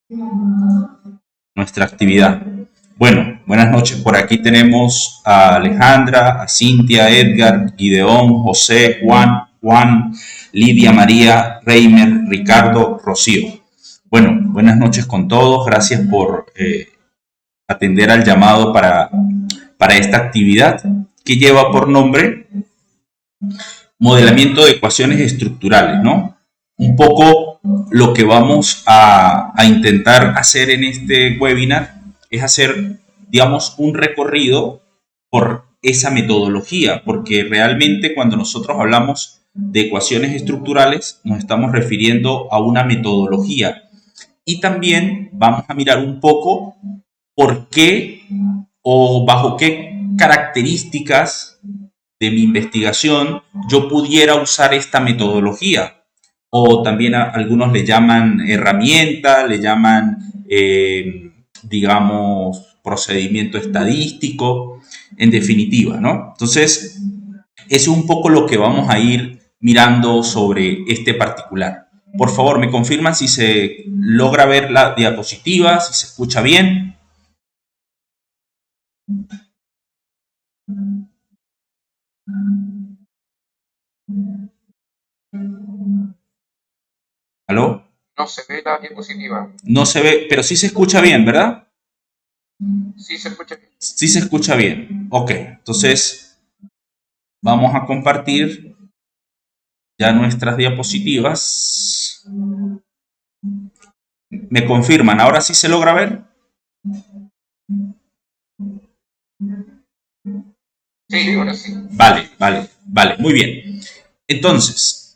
nuestra actividad. Bueno, buenas noches. Por aquí tenemos a Alejandra, a Cintia, Edgar, Gideón, José, Juan, Lidia, María, Reimer, Ricardo, Rocío. Bueno, buenas noches con todos. Gracias por atender al llamado para esta actividad que lleva por nombre modelamiento de ecuaciones estructurales, ¿no? Un poco lo que vamos a intentar hacer en este webinar es hacer, digamos, un recorrido por esa metodología, porque realmente cuando nosotros hablamos de ecuaciones estructurales nos estamos refiriendo a una metodología y también vamos a mirar un poco por qué o bajo qué características de mi investigación yo pudiera usar esta metodología. O también algunos le llaman herramienta, le llaman, digamos, procedimiento estadístico, en definitiva, ¿no? Entonces, eso es un poco lo que vamos a ir mirando sobre este particular. Por favor, me confirman si se logra ver la diapositiva, si se escucha bien. ¿Aló? No se ve la diapositiva. No se ve, pero sí se escucha bien, ¿verdad? Sí se escucha bien. Sí se escucha bien. Ok, entonces vamos a compartir ya nuestras diapositivas. ¿Me confirman? ¿Ahora sí se logra ver? Sí, ahora sí. Vale, muy bien. Entonces,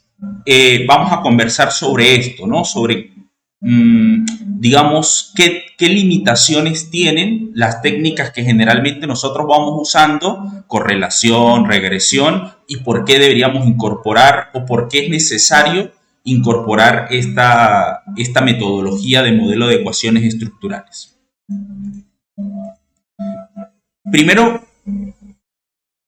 vamos a conversar sobre esto, ¿no? Sobre, digamos, qué limitaciones tienen las técnicas que generalmente nosotros vamos usando, correlación, regresión, y por qué deberíamos incorporar o por qué es necesario incorporar esta metodología de modelo de ecuaciones estructurales. Primero,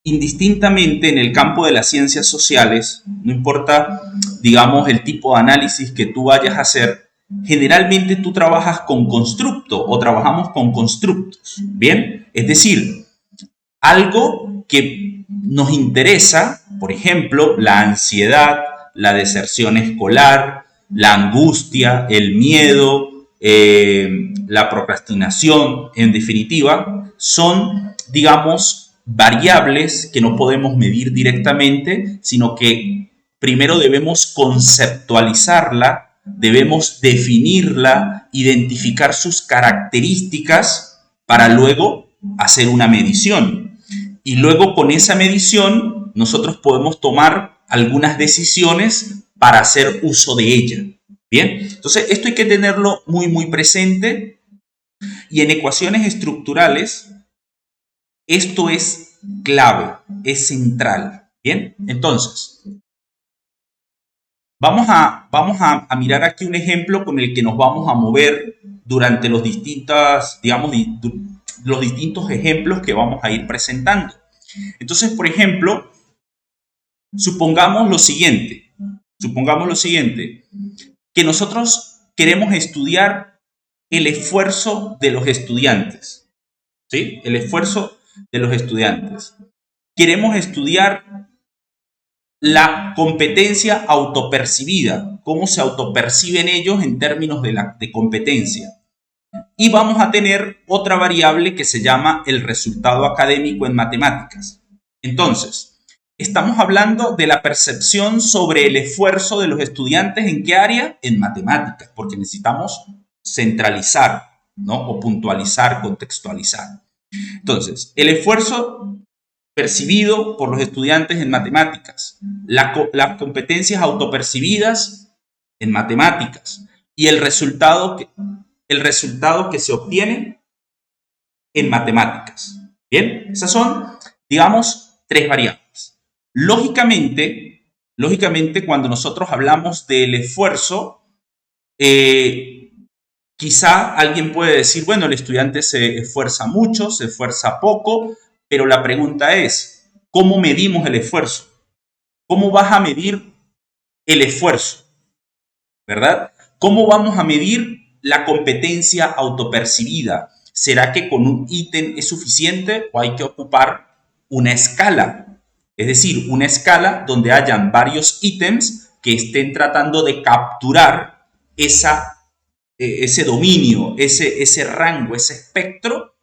indistintamente en el campo de las ciencias sociales, no importa, digamos, el tipo de análisis que tú vayas a hacer, generalmente tú trabajas con constructo o trabajamos con constructos, ¿bien? Es decir, algo que nos interesa, por ejemplo, la ansiedad, la deserción escolar, la angustia, el miedo, la procrastinación, en definitiva, son, digamos, variables que no podemos medir directamente, sino que primero debemos conceptualizarla, debemos definirla, identificar sus características para luego hacer una medición. Y luego con esa medición nosotros podemos tomar algunas decisiones para hacer uso de ella. Bien, entonces esto hay que tenerlo muy presente y en ecuaciones estructurales esto es clave, es central. Bien, entonces vamos a mirar aquí un ejemplo con el que nos vamos a mover durante los distintos, digamos, los distintos ejemplos que vamos a ir presentando. Entonces, por ejemplo, supongamos lo siguiente, que nosotros queremos estudiar el esfuerzo de los estudiantes, ¿sí? El esfuerzo de los estudiantes. Queremos estudiar la competencia autopercibida, cómo se autoperciben ellos en términos de competencia. Y vamos a tener otra variable que se llama el resultado académico en matemáticas. Entonces, estamos hablando de la percepción sobre el esfuerzo de los estudiantes. ¿En qué área? En matemáticas, porque necesitamos centralizar, ¿no? O puntualizar, contextualizar. Entonces, el esfuerzo percibido por los estudiantes en matemáticas, las competencias autopercibidas en matemáticas y el resultado que se obtiene en matemáticas. Bien, esas son, digamos, tres variables. Lógicamente, cuando nosotros hablamos del esfuerzo, quizá alguien puede decir, bueno, el estudiante se esfuerza mucho, se esfuerza poco, pero la pregunta es, ¿cómo medimos el esfuerzo? ¿Cómo vas a medir el esfuerzo? ¿Verdad? ¿Cómo vamos a medir la competencia autopercibida. ¿Será que con un ítem es suficiente o hay que ocupar una escala? Es decir, una escala donde hayan varios ítems que estén tratando de capturar ese dominio, ese rango, ese espectro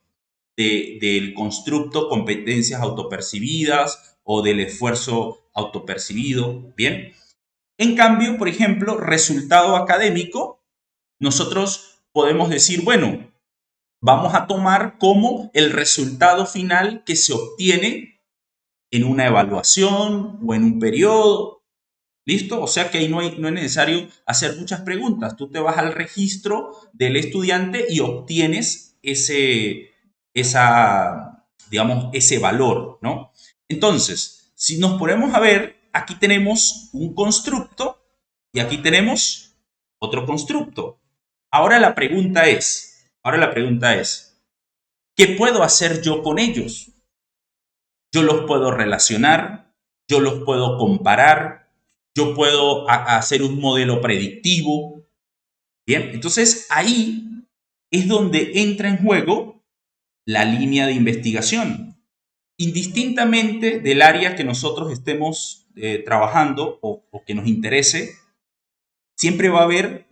del constructo competencias autopercibidas o del esfuerzo autopercibido. Bien. En cambio, por ejemplo, resultado académico, nosotros podemos decir, bueno, vamos a tomar como el resultado final que se obtiene en una evaluación o en un periodo. ¿Listo? O sea que ahí no es necesario hacer muchas preguntas. Tú te vas al registro del estudiante y obtienes ese valor, ¿no? Entonces, si nos ponemos a ver, aquí tenemos un constructo y aquí tenemos otro constructo. Ahora la pregunta es, ¿qué puedo hacer yo con ellos? Yo los puedo relacionar, yo los puedo comparar, yo puedo hacer un modelo predictivo. Bien, entonces ahí es donde entra en juego la línea de investigación. Indistintamente del área que nosotros estemos trabajando o que nos interese, siempre va a haber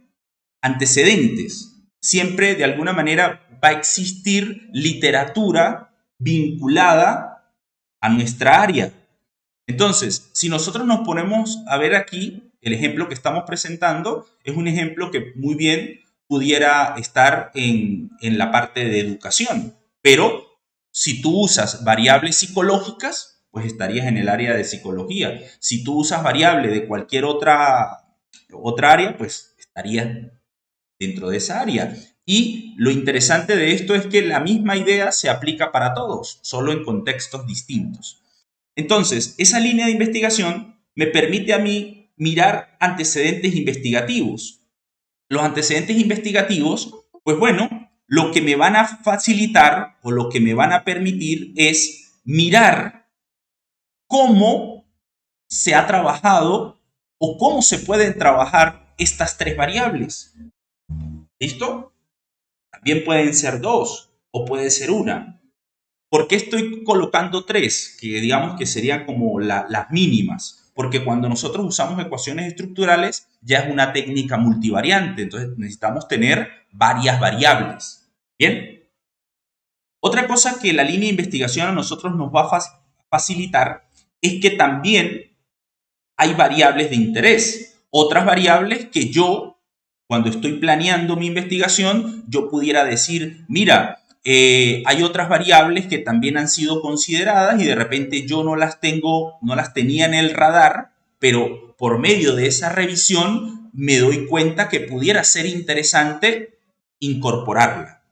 antecedentes. Siempre de alguna manera va a existir literatura vinculada a nuestra área. Entonces, si nosotros nos ponemos a ver aquí, el ejemplo que estamos presentando es un ejemplo que muy bien pudiera estar en la parte de educación, pero si tú usas variables psicológicas, pues estarías en el área de psicología. Si tú usas variable de cualquier otra área, pues estarías dentro de esa área. Y lo interesante de esto es que la misma idea se aplica para todos, solo en contextos distintos. Entonces, esa línea de investigación me permite a mí mirar antecedentes investigativos. Los antecedentes investigativos, pues bueno, lo que me van a facilitar o lo que me van a permitir es mirar cómo se ha trabajado o cómo se pueden trabajar estas tres variables. ¿Listo? También pueden ser dos o puede ser una. ¿Por qué estoy colocando tres? Que digamos que serían como las mínimas. Porque cuando nosotros usamos ecuaciones estructurales ya es una técnica multivariante. Entonces necesitamos tener varias variables. ¿Bien? Otra cosa que la línea de investigación a nosotros nos va a facilitar es que también hay variables de interés. Otras variables que yo, cuando estoy planeando mi investigación, yo pudiera decir, mira, hay otras variables que también han sido consideradas y de repente yo no las tenía en el radar, pero por medio de esa revisión me doy cuenta que pudiera ser interesante incorporarla.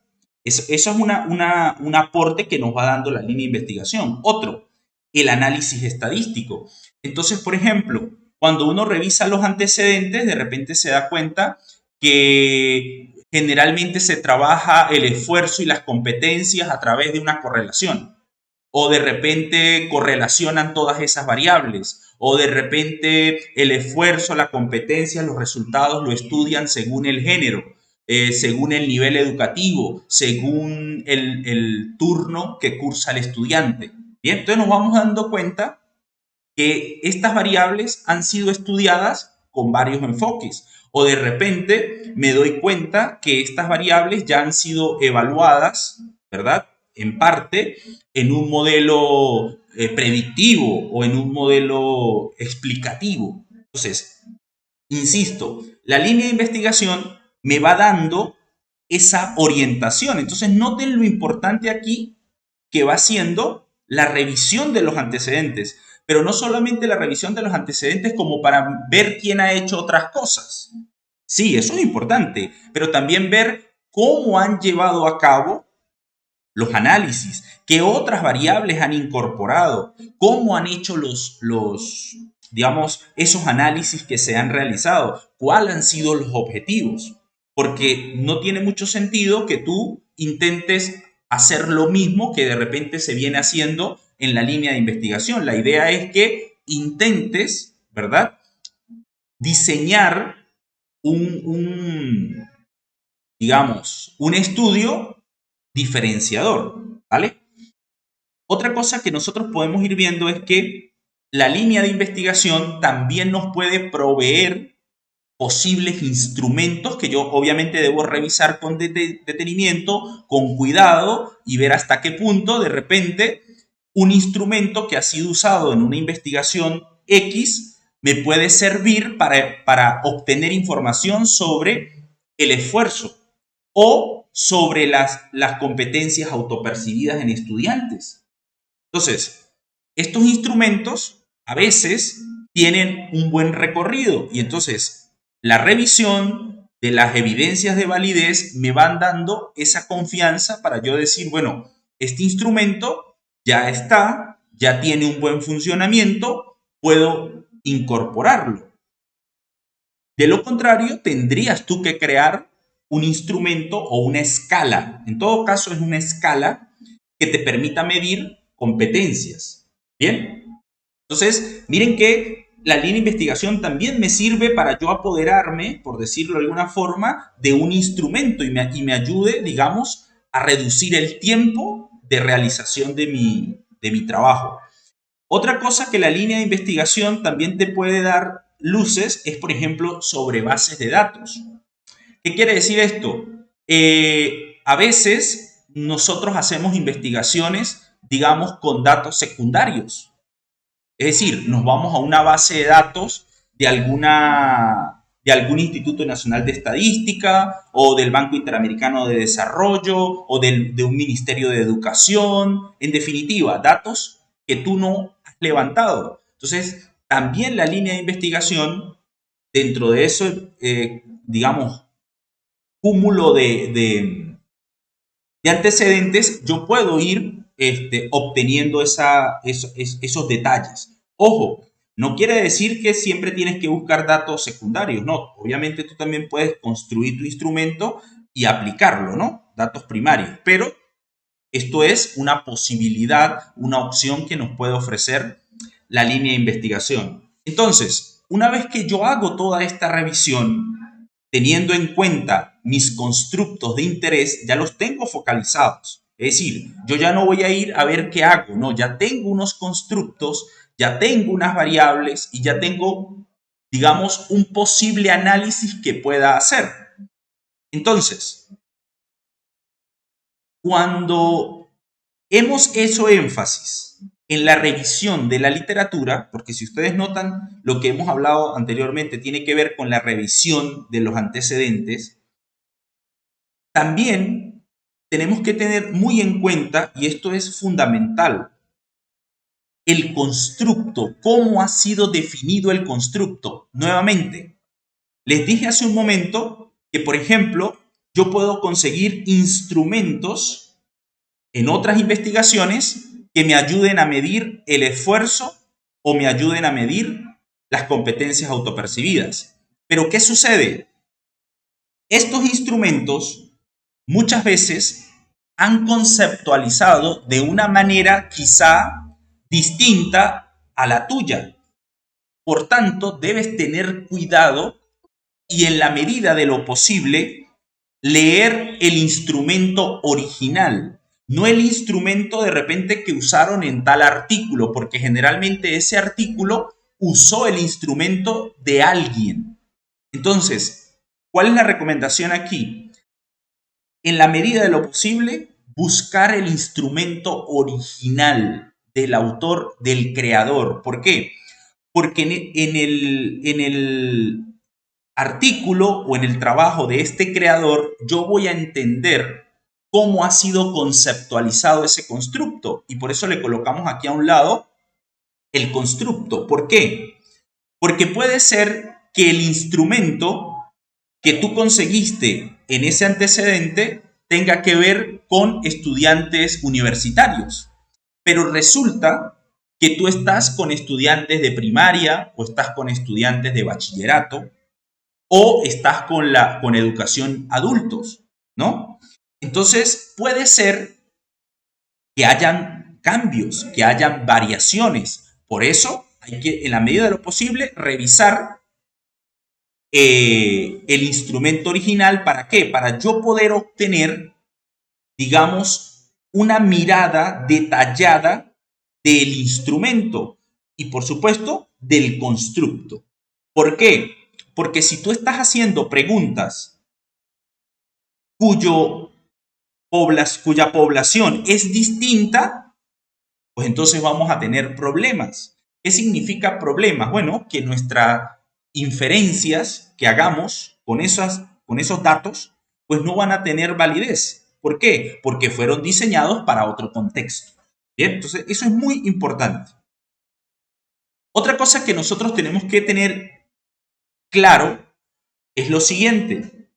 Eso es un aporte que nos va dando la línea de investigación. Otro, el análisis estadístico. Entonces, por ejemplo, cuando uno revisa los antecedentes, de repente se da cuenta que generalmente se trabaja el esfuerzo y las competencias a través de una correlación. O de repente correlacionan todas esas variables. O de repente el esfuerzo, la competencia, los resultados lo estudian según el género, según el nivel educativo, según el turno que cursa el estudiante. Bien, entonces nos vamos dando cuenta que estas variables han sido estudiadas con varios enfoques. O de repente me doy cuenta que estas variables ya han sido evaluadas, ¿verdad? En parte en un modelo predictivo o en un modelo explicativo. Entonces, insisto, la línea de investigación me va dando esa orientación. Entonces, noten lo importante aquí que va siendo la revisión de los antecedentes, pero no solamente la revisión de los antecedentes como para ver quién ha hecho otras cosas. Sí, eso es importante, pero también ver cómo han llevado a cabo los análisis, qué otras variables han incorporado, cómo han hecho digamos, esos análisis que se han realizado, cuáles han sido los objetivos. Porque no tiene mucho sentido que tú intentes hacer lo mismo que de repente se viene haciendo en la línea de investigación. La idea es que intentes, ¿verdad?, diseñar un digamos, un estudio diferenciador, ¿vale? Otra cosa que nosotros podemos ir viendo es que la línea de investigación también nos puede proveer posibles instrumentos que yo obviamente debo revisar con detenimiento, con cuidado y ver hasta qué punto de repente un instrumento que ha sido usado en una investigación X me puede servir para obtener información sobre el esfuerzo o sobre las competencias autopercibidas en estudiantes. Entonces, estos instrumentos a veces tienen un buen recorrido y entonces la revisión de las evidencias de validez me van dando esa confianza para yo decir, bueno, este instrumento ya está, ya tiene un buen funcionamiento, puedo incorporarlo. De lo contrario, tendrías tú que crear un instrumento o una escala. En todo caso, es una escala que te permita medir competencias. ¿Bien? Entonces, miren que la línea de investigación también me sirve para yo apoderarme, por decirlo de alguna forma, de un instrumento y me ayude, digamos, a reducir el tiempo de realización de mi trabajo. Otra cosa que la línea de investigación también te puede dar luces es, por ejemplo, sobre bases de datos. ¿Qué quiere decir esto? A veces nosotros hacemos investigaciones, digamos, con datos secundarios. Es decir, nos vamos a una base de datos de algún Instituto Nacional de Estadística o del Banco Interamericano de Desarrollo o de un Ministerio de Educación. En definitiva, datos que tú no has levantado. Entonces, también la línea de investigación, dentro de eso, digamos, cúmulo de antecedentes, yo puedo ir obteniendo esos detalles. Ojo, no quiere decir que siempre tienes que buscar datos secundarios, no. Obviamente tú también puedes construir tu instrumento y aplicarlo, ¿no? Datos primarios, pero esto es una posibilidad, una opción que nos puede ofrecer la línea de investigación. Entonces, una vez que yo hago toda esta revisión, teniendo en cuenta mis constructos de interés, ya los tengo focalizados. Es decir, yo ya no voy a ir a ver qué hago, no, ya tengo unos constructos, ya tengo unas variables y ya tengo, digamos, un posible análisis que pueda hacer. Entonces, cuando hemos hecho énfasis en la revisión de la literatura, porque si ustedes notan, lo que hemos hablado anteriormente tiene que ver con la revisión de los antecedentes, también tenemos que tener muy en cuenta, y esto es fundamental, el constructo, cómo ha sido definido el constructo. Nuevamente, les dije hace un momento que, por ejemplo, yo puedo conseguir instrumentos en otras investigaciones que me ayuden a medir el esfuerzo o me ayuden a medir las competencias autopercibidas. Pero ¿qué sucede? Estos instrumentos muchas veces han conceptualizado de una manera quizá distinta a la tuya. Por tanto, debes tener cuidado y en la medida de lo posible leer el instrumento original, no el instrumento de repente que usaron en tal artículo, porque generalmente ese artículo usó el instrumento de alguien. Entonces, ¿cuál es la recomendación aquí? En la medida de lo posible, buscar el instrumento original del autor, del creador. ¿Por qué? Porque en el artículo o en el trabajo de este creador, yo voy a entender cómo ha sido conceptualizado ese constructo. Y por eso le colocamos aquí a un lado el constructo. ¿Por qué? Porque puede ser que el instrumento que tú conseguiste en ese antecedente tenga que ver con estudiantes universitarios. Pero resulta que tú estás con estudiantes de primaria o estás con estudiantes de bachillerato o estás con educación adultos, ¿no? Entonces puede ser que hayan cambios, que hayan variaciones. Por eso hay que, en la medida de lo posible, revisar el instrumento original. ¿Para qué? Para yo poder obtener, digamos, una mirada detallada del instrumento y, por supuesto, del constructo. ¿Por qué? Porque si tú estás haciendo preguntas cuya población es distinta, pues entonces vamos a tener problemas. ¿Qué significa problemas? Bueno, que nuestras inferencias que hagamos con esos datos, pues no van a tener validez. ¿Por qué? Porque fueron diseñados para otro contexto. Bien, entonces eso es muy importante. Otra cosa que nosotros tenemos que tener claro es lo siguiente.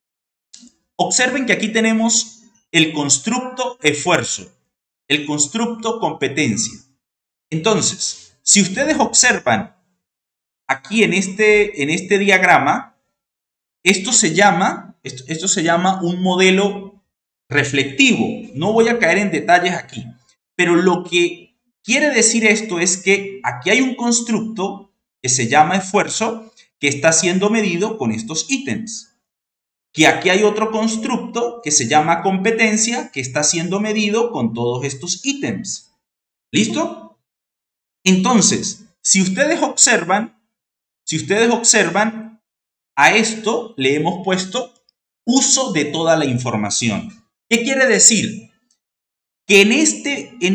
Observen que aquí tenemos el constructo esfuerzo, el constructo competencia. Entonces, si ustedes observan aquí en este diagrama, esto se llama un modelo reflectivo. No voy a caer en detalles aquí, pero lo que quiere decir esto es que aquí hay un constructo que se llama esfuerzo que está siendo medido con estos ítems. Que aquí hay otro constructo que se llama competencia que está siendo medido con todos estos ítems. ¿Listo? Entonces, si ustedes observan, a esto le hemos puesto uso de toda la información. ¿Qué quiere decir? Que en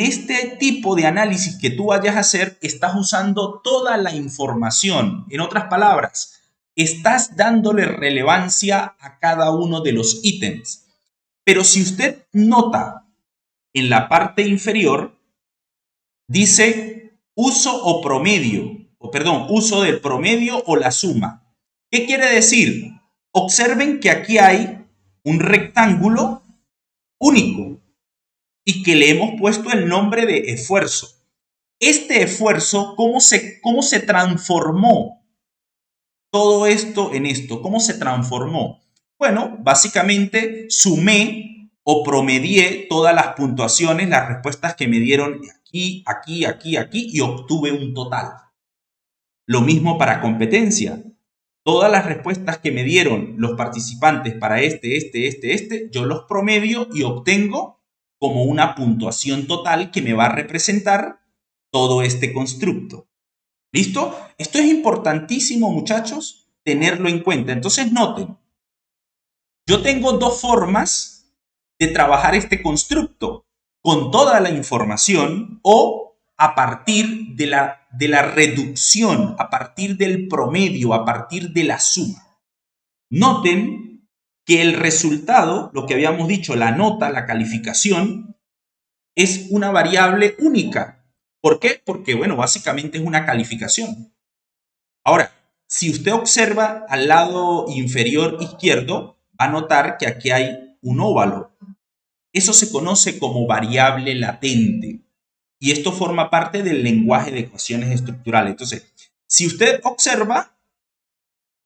este tipo de análisis que tú vayas a hacer, estás usando toda la información. En otras palabras, estás dándole relevancia a cada uno de los ítems. Pero si usted nota en la parte inferior, dice uso o promedio, uso del promedio o la suma. ¿Qué quiere decir? Observen que aquí hay un rectángulo único y que le hemos puesto el nombre de esfuerzo. Este esfuerzo, ¿cómo se transformó todo esto en esto? ¿Cómo se transformó? Bueno, básicamente sumé o promedié todas las puntuaciones, las respuestas que me dieron aquí, aquí, aquí, aquí y obtuve un total. Lo mismo para competencia. Todas las respuestas que me dieron los participantes para yo los promedio y obtengo como una puntuación total que me va a representar todo este constructo. ¿Listo? Esto es importantísimo, muchachos, tenerlo en cuenta. Entonces, noten, yo tengo dos formas de trabajar este constructo, con toda la información o a partir de la reducción, a partir del promedio, a partir de la suma. Noten que el resultado, lo que habíamos dicho, la nota, la calificación, es una variable única. ¿Por qué? Porque, bueno, básicamente es una calificación. Ahora, si usted observa al lado inferior izquierdo, va a notar que aquí hay un óvalo. Eso se conoce como variable latente. Y esto forma parte del lenguaje de ecuaciones estructurales. Entonces, si usted observa,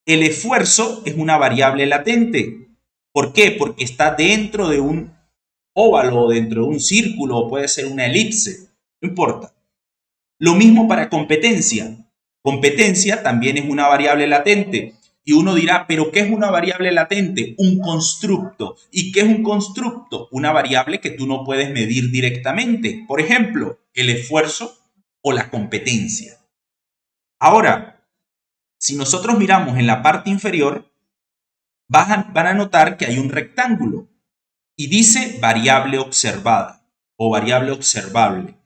el esfuerzo es una variable latente. ¿Por qué? Porque está dentro de un óvalo, dentro de un círculo, o puede ser una elipse. No importa. Lo mismo para competencia. Competencia también es una variable latente. Y uno dirá, ¿pero qué es una variable latente? Un constructo. ¿Y qué es un constructo? Una variable que tú no puedes medir directamente. Por ejemplo, el esfuerzo o la competencia. Ahora, si nosotros miramos en la parte inferior, van a notar que hay un rectángulo y dice variable observada o variable observable.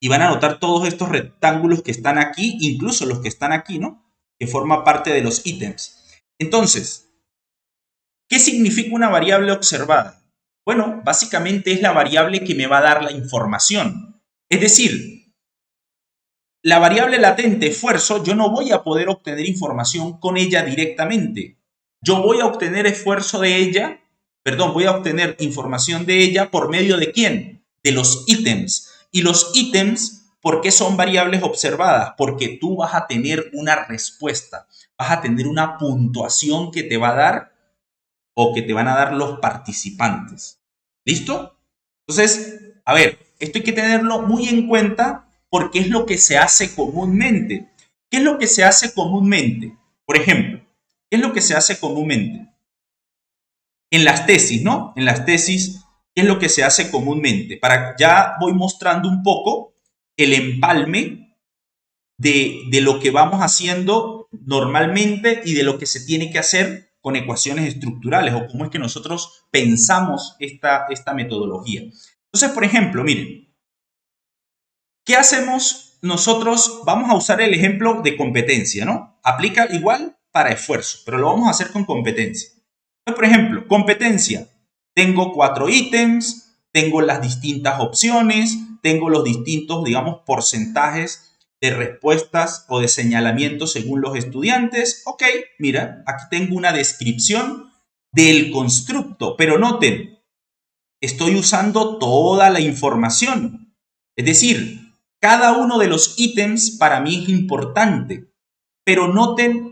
Y van a notar todos estos rectángulos que están aquí, incluso los que están aquí, ¿no? Que forman parte de los ítems. Entonces, ¿qué significa una variable observada? Bueno, básicamente es la variable que me va a dar la información. Es decir, la variable latente esfuerzo, yo no voy a poder obtener información con ella directamente. Yo voy a obtener voy a obtener información de ella por medio de ¿quién? De los ítems. Y los ítems, ¿por qué son variables observadas? Porque tú vas a tener una respuesta, vas a tener una puntuación que te va a dar o que te van a dar los participantes. ¿Listo? Entonces, a ver, esto hay que tenerlo muy en cuenta porque es lo que se hace comúnmente. ¿Qué es lo que se hace comúnmente? Por ejemplo, ¿Qué es lo que se hace comúnmente? En las tesis, ¿no? En las tesis, ¿qué es lo que se hace comúnmente? Ya voy mostrando un poco el empalme de lo que vamos haciendo normalmente y de lo que se tiene que hacer con ecuaciones estructurales o cómo es que nosotros pensamos esta metodología. Entonces, por ejemplo, miren, ¿qué hacemos nosotros? Vamos a usar el ejemplo de competencia, ¿no? Aplica igual para esfuerzo, pero lo vamos a hacer con competencia. Entonces, por ejemplo, competencia. Tengo 4 ítems, tengo las distintas opciones, tengo los distintos, digamos, porcentajes de respuestas o de señalamientos según los estudiantes. Ok, mira, aquí tengo una descripción del constructo, pero noten, estoy usando toda la información. Es decir, cada uno de los ítems para mí es importante, pero noten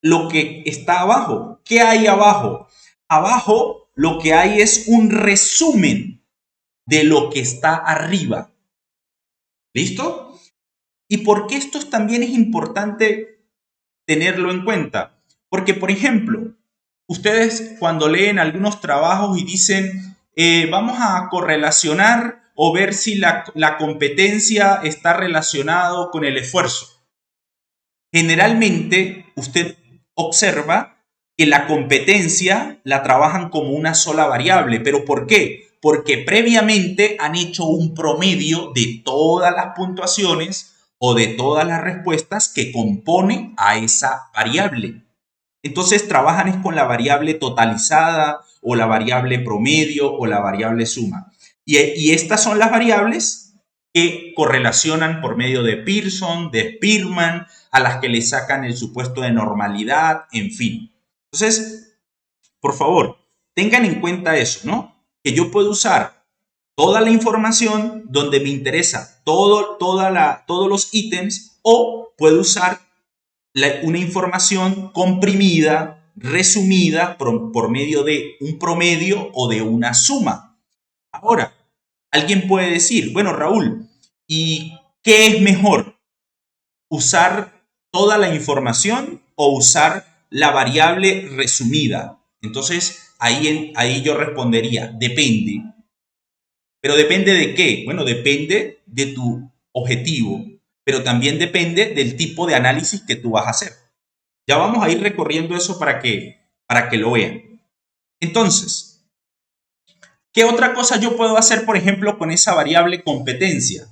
lo que está abajo. ¿Qué hay abajo? Abajo lo que hay es un resumen de lo que está arriba. ¿Listo? ¿Y por qué esto también es importante tenerlo en cuenta? Porque, por ejemplo, ustedes cuando leen algunos trabajos y dicen, vamos a correlacionar o ver si la competencia está relacionado con el esfuerzo. Generalmente, usted observa que la competencia la trabajan como una sola variable. ¿Pero por qué? Porque previamente han hecho un promedio de todas las puntuaciones o de todas las respuestas que componen a esa variable. Entonces trabajan es con la variable totalizada o la variable promedio o la variable suma. Y estas son las variables que correlacionan por medio de Pearson, de Spearman, a las que le sacan el supuesto de normalidad, en fin. Entonces, por favor, tengan en cuenta eso, ¿no? Que yo puedo usar toda la información donde me interesa todos los ítems o puedo usar una información comprimida, resumida por medio de un promedio o de una suma. Ahora, alguien puede decir, bueno, Raúl, ¿y qué es mejor? ¿Usar toda la información o usar la variable resumida? Entonces, ahí yo respondería, depende. ¿Pero depende de qué? Bueno, depende de tu objetivo, pero también depende del tipo de análisis que tú vas a hacer. Ya vamos a ir recorriendo eso para que lo vean. Entonces, ¿qué otra cosa yo puedo hacer, por ejemplo, con esa variable competencia?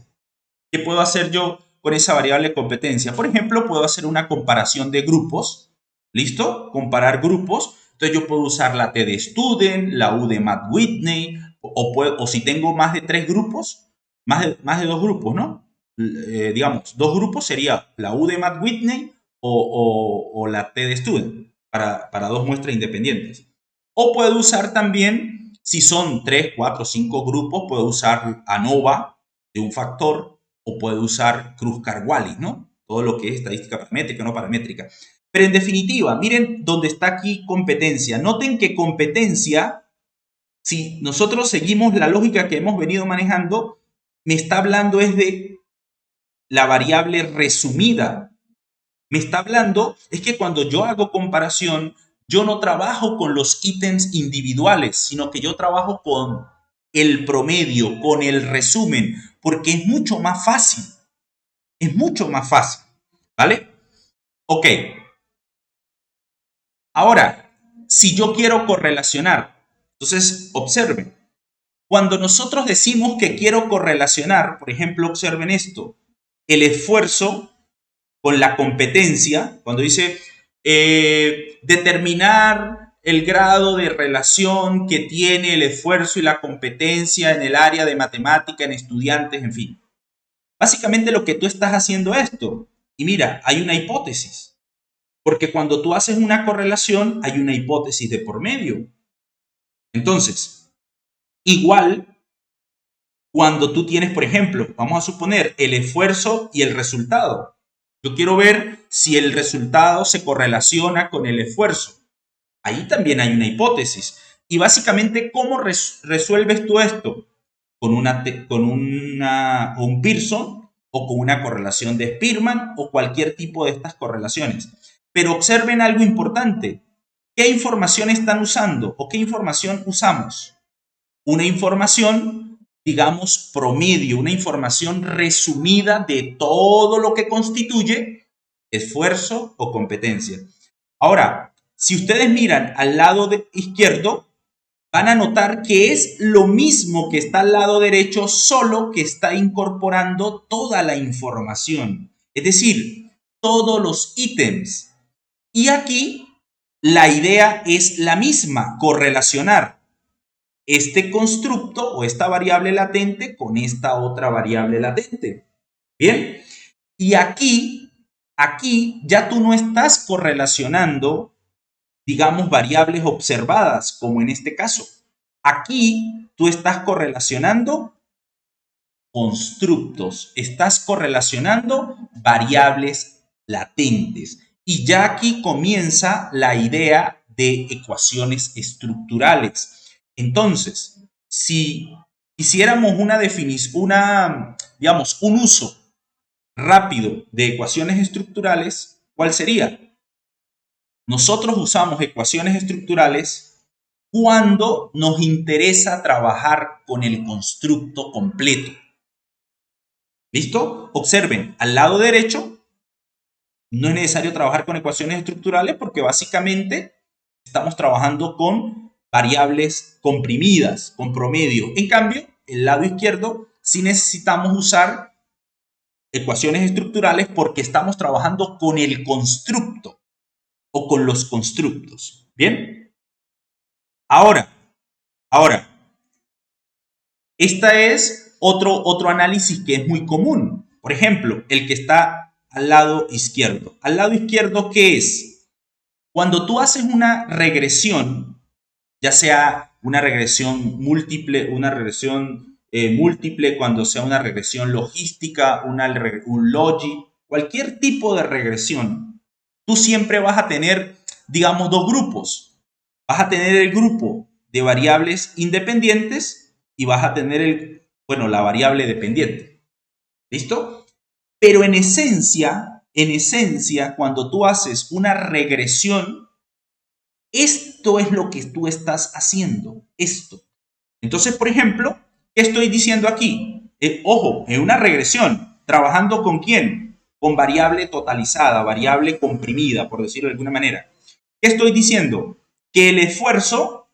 ¿Qué puedo hacer yo con esa variable competencia? Por ejemplo, puedo hacer una comparación de grupos. ¿Listo? Comparar grupos. Entonces yo puedo usar la T de Student, la U de Matt Whitney, o si tengo más de 3 grupos, más de 2 grupos, ¿no? Digamos, 2 grupos sería la U de Matt Whitney o la T de Student para 2 muestras independientes. O puedo usar también, si son 3, 4, 5 grupos, puedo usar ANOVA de un factor o puedo usar Kruskal-Wallis, ¿no? Todo lo que es estadística paramétrica, no paramétrica. Pero en definitiva, miren dónde está aquí competencia. Noten que competencia, si nosotros seguimos la lógica que hemos venido manejando, me está hablando es de la variable resumida. Me está hablando es que cuando yo hago comparación, yo no trabajo con los ítems individuales, sino que yo trabajo con el promedio, con el resumen, porque es mucho más fácil. Es mucho más fácil. ¿Vale? Ok. Ahora, si yo quiero correlacionar, entonces observen. Cuando nosotros decimos que quiero correlacionar, por ejemplo, observen esto, el esfuerzo con la competencia, cuando dice determinar el grado de relación que tiene el esfuerzo y la competencia en el área de matemática, en estudiantes, en fin. Básicamente lo que tú estás haciendo es esto. Y mira, hay una hipótesis. Porque cuando tú haces una correlación, hay una hipótesis de por medio. Entonces, igual, cuando tú tienes, por ejemplo, vamos a suponer el esfuerzo y el resultado. Yo quiero ver si el resultado se correlaciona con el esfuerzo. Ahí también hay una hipótesis. Y básicamente, ¿cómo resuelves tú esto? Con un Pearson o con una correlación de Spearman o cualquier tipo de estas correlaciones. Pero observen algo importante. ¿Qué información están usando o qué información usamos? Una información, digamos, promedio, una información resumida de todo lo que constituye esfuerzo o competencia. Ahora, si ustedes miran al lado izquierdo, van a notar que es lo mismo que está al lado derecho, solo que está incorporando toda la información. Es decir, todos los ítems. Y aquí la idea es la misma, correlacionar este constructo o esta variable latente con esta otra variable latente. Bien, y aquí ya tú no estás correlacionando, digamos, variables observadas, como en este caso. Aquí tú estás correlacionando constructos, estás correlacionando variables latentes. Y ya aquí comienza la idea de ecuaciones estructurales. Entonces, si hiciéramos una definición, digamos, un uso rápido de ecuaciones estructurales, ¿cuál sería? Nosotros usamos ecuaciones estructurales cuando nos interesa trabajar con el constructo completo. ¿Listo? Observen, al lado derecho no es necesario trabajar con ecuaciones estructurales porque básicamente estamos trabajando con variables comprimidas, con promedio. En cambio, el lado izquierdo sí necesitamos usar ecuaciones estructurales porque estamos trabajando con el constructo o con los constructos. ¿Bien? Ahora, esta es otro análisis que es muy común. Por ejemplo, el que está al lado izquierdo. Al lado izquierdo, ¿qué es? Cuando tú haces una regresión, ya sea una regresión múltiple, cuando sea una regresión logística, un logi, cualquier tipo de regresión, tú siempre vas a tener, digamos, dos grupos. Vas a tener el grupo de variables independientes y vas a tener la variable dependiente. ¿Listo? Pero en esencia, cuando tú haces una regresión, esto es lo que tú estás haciendo, esto. Entonces, por ejemplo, ¿qué estoy diciendo aquí? Ojo, en una regresión, ¿trabajando con quién? Con variable totalizada, variable comprimida, por decirlo de alguna manera. ¿Qué estoy diciendo? Que el esfuerzo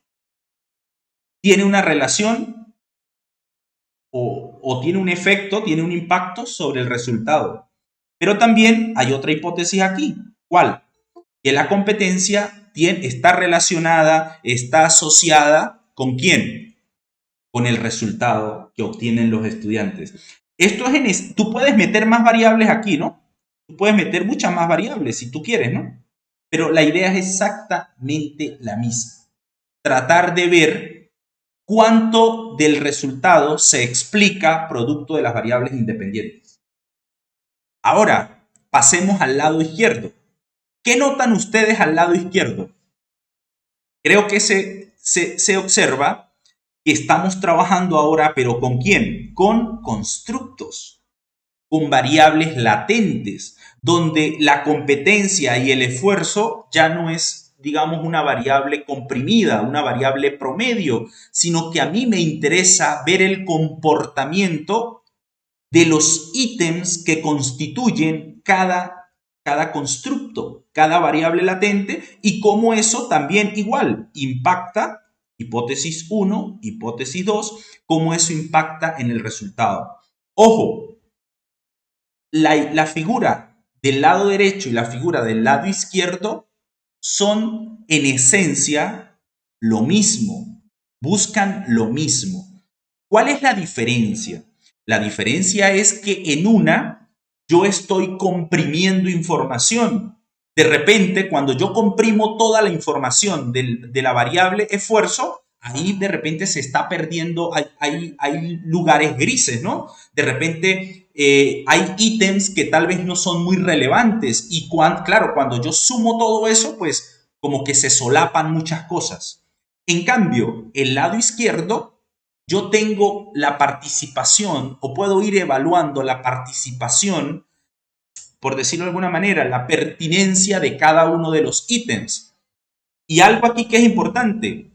tiene una relación o tiene un efecto, tiene un impacto sobre el resultado. Pero también hay otra hipótesis aquí. ¿Cuál? Que la competencia está relacionada, está asociada ¿con quién? Con el resultado que obtienen los estudiantes. Tú puedes meter más variables aquí, ¿no? Tú puedes meter muchas más variables si tú quieres, ¿no? Pero la idea es exactamente la misma. Tratar de ver cuánto del resultado se explica producto de las variables independientes. Ahora, pasemos al lado izquierdo. ¿Qué notan ustedes al lado izquierdo? Creo que se observa que estamos trabajando ahora, pero ¿con quién? Con constructos, con variables latentes, donde la competencia y el esfuerzo ya no es, digamos, una variable comprimida, una variable promedio, sino que a mí me interesa ver el comportamiento de los ítems que constituyen cada constructo, cada variable latente y cómo eso también igual impacta, hipótesis 1, hipótesis 2, cómo eso impacta en el resultado. Ojo, la figura del lado derecho y la figura del lado izquierdo son en esencia lo mismo, buscan lo mismo. ¿Cuál es la diferencia? La diferencia es que en una yo estoy comprimiendo información. De repente, cuando yo comprimo toda la información de la variable esfuerzo, ahí de repente se está perdiendo, hay lugares grises, ¿no? De repente hay ítems que tal vez no son muy relevantes y claro, cuando yo sumo todo eso, pues como que se solapan muchas cosas. En cambio, el lado izquierdo, yo tengo la participación o puedo ir evaluando la participación por decirlo de alguna manera, la pertinencia de cada uno de los ítems. Y algo aquí que es importante.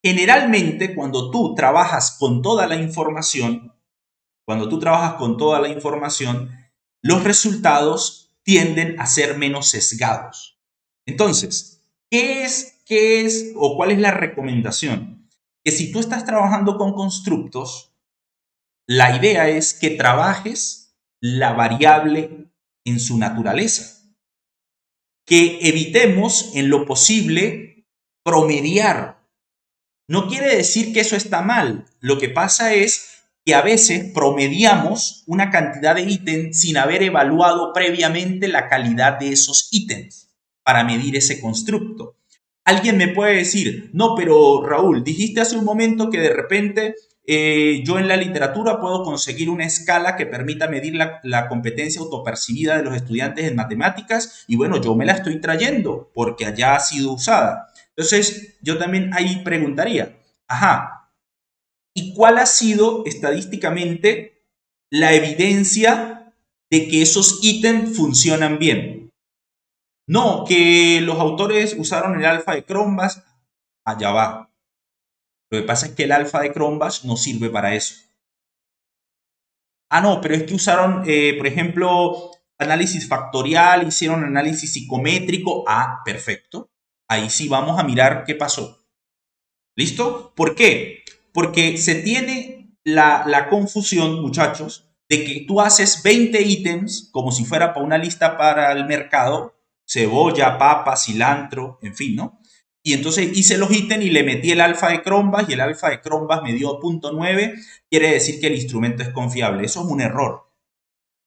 Generalmente, cuando tú trabajas con toda la información, los resultados tienden a ser menos sesgados. Entonces, ¿qué es o cuál es la recomendación? Que si tú estás trabajando con constructos, la idea es que trabajes la variable en su naturaleza. Que evitemos en lo posible promediar. No quiere decir que eso está mal. Lo que pasa es que a veces promediamos una cantidad de ítems sin haber evaluado previamente la calidad de esos ítems para medir ese constructo. Alguien me puede decir, no, pero Raúl, dijiste hace un momento que de repente yo en la literatura puedo conseguir una escala que permita medir la competencia autopercibida de los estudiantes en matemáticas y bueno, yo me la estoy trayendo porque allá ha sido usada. Entonces, yo también ahí preguntaría, ajá, ¿y cuál ha sido estadísticamente la evidencia de que esos ítems funcionan bien? No, que los autores usaron el alfa de Cronbach, allá va. Lo que pasa es que el alfa de Cronbach no sirve para eso. Ah, no, pero es que usaron, por ejemplo, análisis factorial, hicieron análisis psicométrico. Ah, perfecto. Ahí sí vamos a mirar qué pasó. ¿Listo? ¿Por qué? Porque se tiene la confusión, muchachos, de que tú haces 20 ítems como si fuera para una lista para el mercado, cebolla, papa, cilantro, en fin, ¿no? Y entonces hice los ítems y le metí el alfa de Cronbach y el alfa de Cronbach me dio 0.9, quiere decir que el instrumento es confiable. Eso es un error.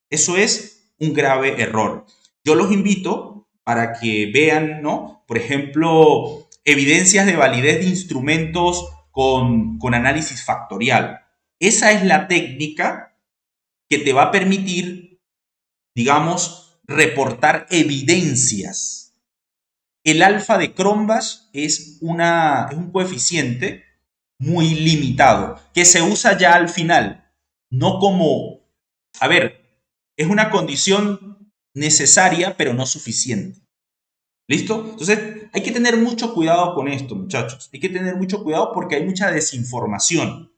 Eso es un grave error. Yo los invito para que vean, ¿no? Por ejemplo, evidencias de validez de instrumentos con análisis factorial. Esa es la técnica que te va a permitir, digamos, reportar evidencias. El alfa de Cronbach es un coeficiente muy limitado que se usa ya al final, no como, a ver, es una condición necesaria, pero no suficiente. ¿Listo? Entonces, hay que tener mucho cuidado con esto, muchachos. Hay que tener mucho cuidado porque hay mucha desinformación.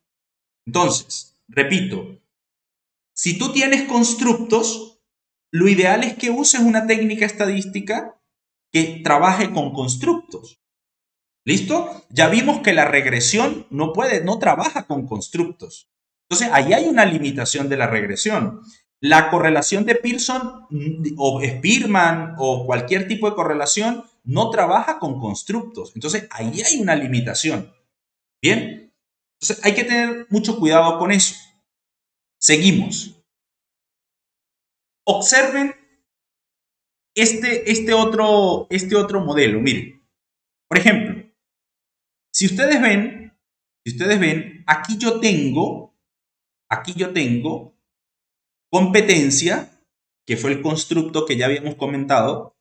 Entonces, repito, si tú tienes constructos, lo ideal es que uses una técnica estadística que trabaje con constructos. ¿Listo? Ya vimos que la regresión no trabaja con constructos. Entonces, ahí hay una limitación de la regresión. La correlación de Pearson o Spearman o cualquier tipo de correlación no trabaja con constructos. Entonces, ahí hay una limitación. ¿Bien? Entonces, hay que tener mucho cuidado con eso. Seguimos. Observen este otro modelo. Miren, por ejemplo, si ustedes ven, aquí yo tengo competencia, que fue el constructo que ya habíamos comentado,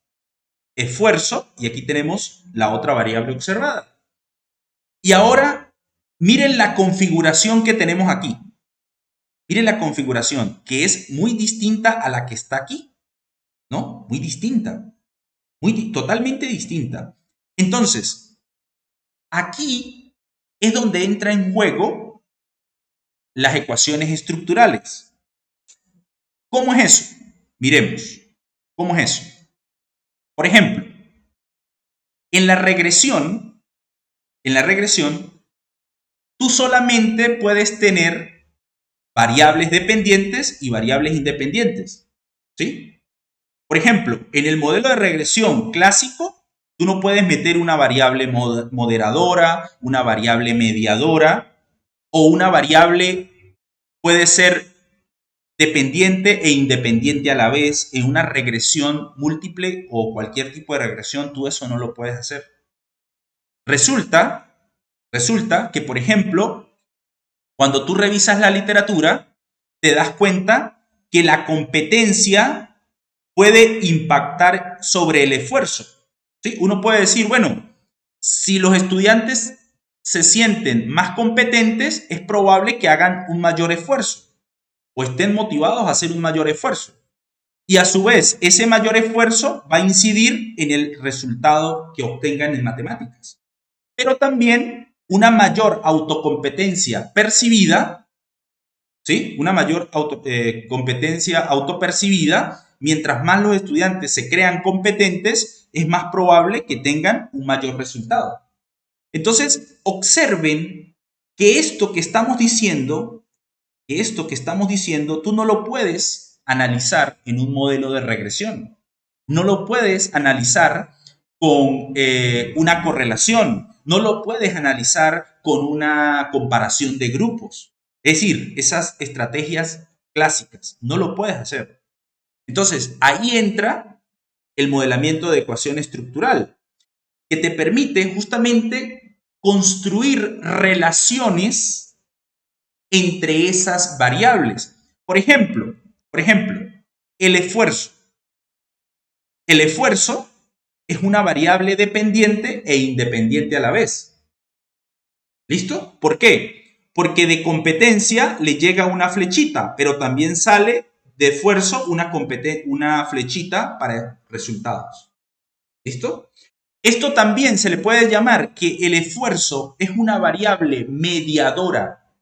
esfuerzo, y aquí tenemos la otra variable observada. Y ahora, miren la configuración que tenemos aquí. Miren la configuración, que es muy distinta a la que está aquí, ¿no? Muy distinta, totalmente distinta. Entonces, aquí es donde entra en juego las ecuaciones estructurales. ¿Cómo es eso? Miremos. ¿Cómo es eso? Por ejemplo, en la regresión, tú solamente puedes tener variables dependientes y variables independientes. ¿Sí? Por ejemplo, en el modelo de regresión clásico, tú no puedes meter una variable moderadora, una variable mediadora o una variable puede ser dependiente e independiente a la vez. En una regresión múltiple o cualquier tipo de regresión, tú eso no lo puedes hacer. Resulta que, por ejemplo, cuando tú revisas la literatura, te das cuenta que la competencia puede impactar sobre el esfuerzo. ¿Sí? Uno puede decir, bueno, si los estudiantes se sienten más competentes, es probable que hagan un mayor esfuerzo o estén motivados a hacer un mayor esfuerzo. Y a su vez, ese mayor esfuerzo va a incidir en el resultado que obtengan en matemáticas. Pero también una mayor autocompetencia percibida, ¿sí? Una mayor competencia autopercibida, mientras más los estudiantes se crean competentes, es más probable que tengan un mayor resultado. Entonces, observen que esto que estamos diciendo, tú no lo puedes analizar en un modelo de regresión. No lo puedes analizar con una correlación. No lo puedes analizar con una comparación de grupos. Es decir, esas estrategias clásicas. No lo puedes hacer. Entonces, ahí entra el modelamiento de ecuación estructural, que te permite justamente construir relaciones entre esas variables. Por ejemplo, el esfuerzo. El esfuerzo es una variable dependiente e independiente a la vez. ¿Listo? ¿Por qué? Porque de competencia le llega una flechita, pero también sale de esfuerzo una flechita para resultados. ¿Listo? Esto también se le puede llamar que el esfuerzo es una variable mediadora,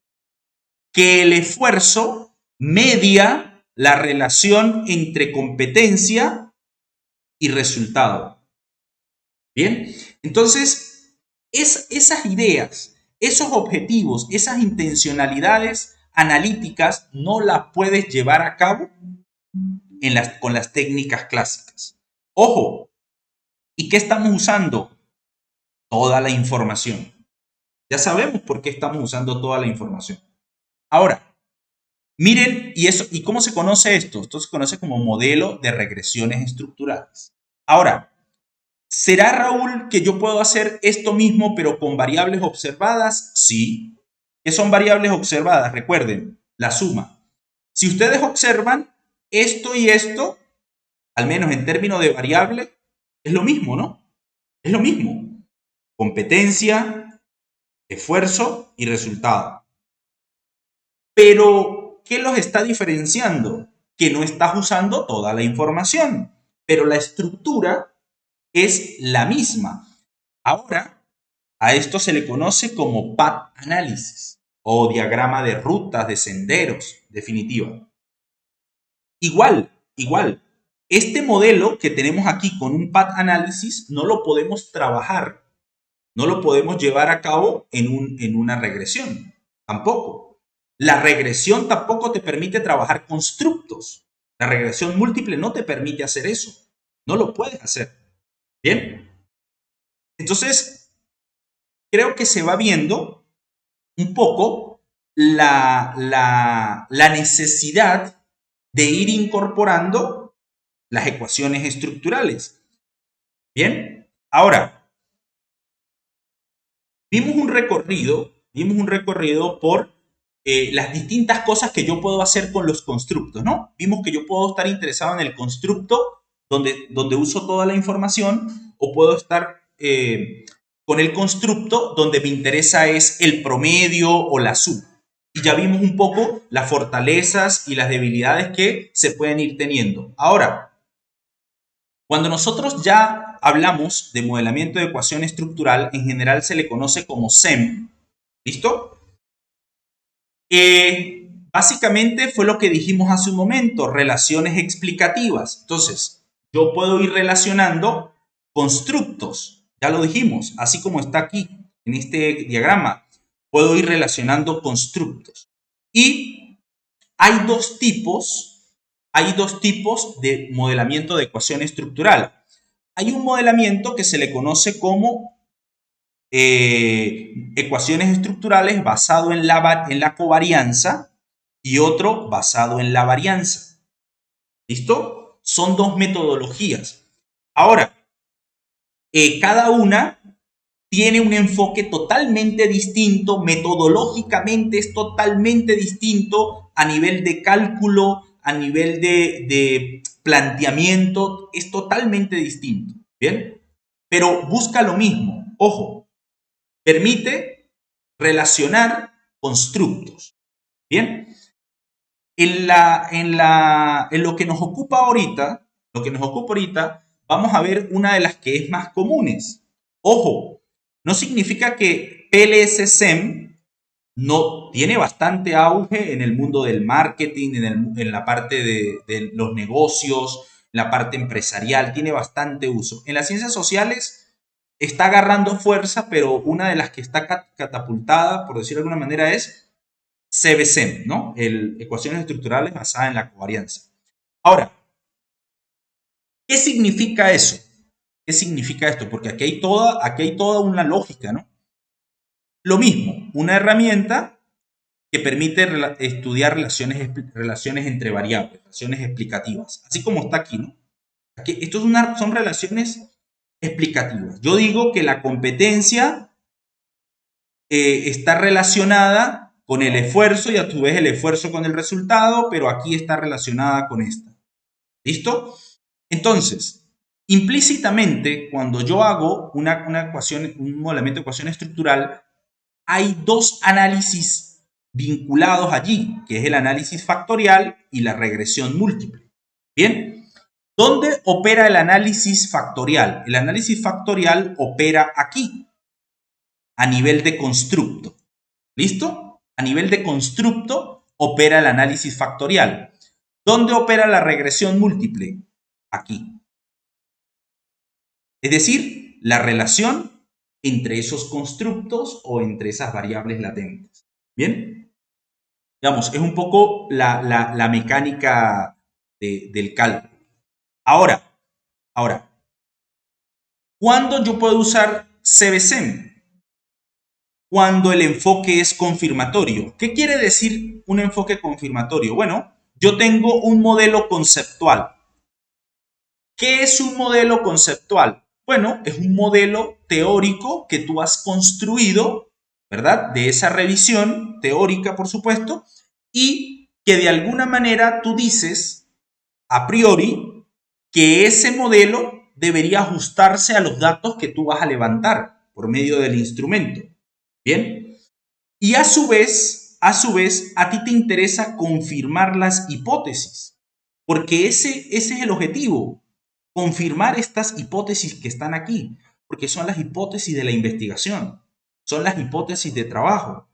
que el esfuerzo media la relación entre competencia y resultado. Bien, entonces esas ideas, esos objetivos, esas intencionalidades analíticas no las puedes llevar a cabo con las técnicas clásicas. Ojo, ¿y qué estamos usando? Toda la información. Ya sabemos por qué estamos usando toda la información. Ahora, miren, ¿y cómo se conoce esto? Esto se conoce como modelo de regresiones estructurales. Ahora, ¿será, Raúl, que yo puedo hacer esto mismo pero con variables observadas? Sí. ¿Qué son variables observadas? Recuerden, la suma. Si ustedes observan esto y esto, al menos en términos de variable, es lo mismo, ¿no? Es lo mismo. Competencia, esfuerzo y resultado. Pero, ¿qué los está diferenciando? Que no estás usando toda la información, pero la estructura es la misma. Ahora, a esto se le conoce como path análisis o diagrama de rutas, de senderos, definitiva. Igual. Este modelo que tenemos aquí con un path análisis no lo podemos trabajar, no lo podemos llevar a cabo en una regresión, tampoco. La regresión tampoco te permite trabajar constructos. La regresión múltiple no te permite hacer eso. No lo puedes hacer. ¿Bien? Entonces, creo que se va viendo un poco la necesidad de ir incorporando las ecuaciones estructurales. Bien, ahora, vimos un recorrido por las distintas cosas que yo puedo hacer con los constructos, ¿no? Vimos que yo puedo estar interesado en el constructo donde uso toda la información, o puedo estar con el constructo donde me interesa es el promedio o la suma. Y ya vimos un poco las fortalezas y las debilidades que se pueden ir teniendo. Ahora, cuando nosotros ya hablamos de modelamiento de ecuación estructural, en general se le conoce como SEM. ¿Listo? Básicamente fue lo que dijimos hace un momento, relaciones explicativas. Entonces, yo puedo ir relacionando constructos, ya lo dijimos, así como está aquí en este diagrama, puedo ir relacionando constructos. Y hay dos tipos de modelamiento de ecuación estructural. Hay un modelamiento que se le conoce como ecuaciones estructurales basado en la covarianza y otro basado en la varianza. ¿Listo? Son dos metodologías. Ahora, cada una tiene un enfoque totalmente distinto, metodológicamente es totalmente distinto, a nivel de cálculo, a nivel de planteamiento, es totalmente distinto. ¿Bien? Pero busca lo mismo. Ojo, permite relacionar constructos. Bien, En lo que nos ocupa ahorita, vamos a ver una de las que es más comunes. Ojo, no significa que PLS-SEM no tiene bastante auge en el mundo del marketing, en la parte de los negocios, en la parte empresarial, tiene bastante uso. En las ciencias sociales está agarrando fuerza, pero una de las que está catapultada, por decirlo de alguna manera, es CBSEM, ¿no? Ecuaciones estructurales basadas en la covarianza. Ahora, ¿qué significa eso? ¿Qué significa esto? Porque aquí hay toda una lógica, ¿no? Lo mismo, una herramienta que permite estudiar relaciones entre variables, relaciones explicativas, así como está aquí, ¿no? Son relaciones explicativas. Yo digo que la competencia está relacionada con el esfuerzo y a tu vez el esfuerzo con el resultado, pero aquí está relacionada con esta. ¿Listo? Entonces, implícitamente, cuando yo hago una ecuación, un modelamiento de ecuación estructural, hay dos análisis vinculados allí, que es el análisis factorial y la regresión múltiple. Bien, ¿dónde opera el análisis factorial? El análisis factorial opera aquí, a nivel de constructo. ¿Listo? A nivel de constructo opera el análisis factorial. ¿Dónde opera la regresión múltiple? Aquí. Es decir, la relación entre esos constructos o entre esas variables latentes. ¿Bien? Digamos, es un poco la mecánica del cálculo. Ahora, ¿cuándo yo puedo usar CBSEM? Cuando el enfoque es confirmatorio. ¿Qué quiere decir un enfoque confirmatorio? Bueno, yo tengo un modelo conceptual. ¿Qué es un modelo conceptual? Bueno, es un modelo teórico que tú has construido, ¿verdad? De esa revisión teórica, por supuesto, y que de alguna manera tú dices, a priori, que ese modelo debería ajustarse a los datos que tú vas a levantar por medio del instrumento. ¿Bien? Y a su vez, a ti te interesa confirmar las hipótesis, porque ese es el objetivo, confirmar estas hipótesis que están aquí, porque son las hipótesis de la investigación, son las hipótesis de trabajo.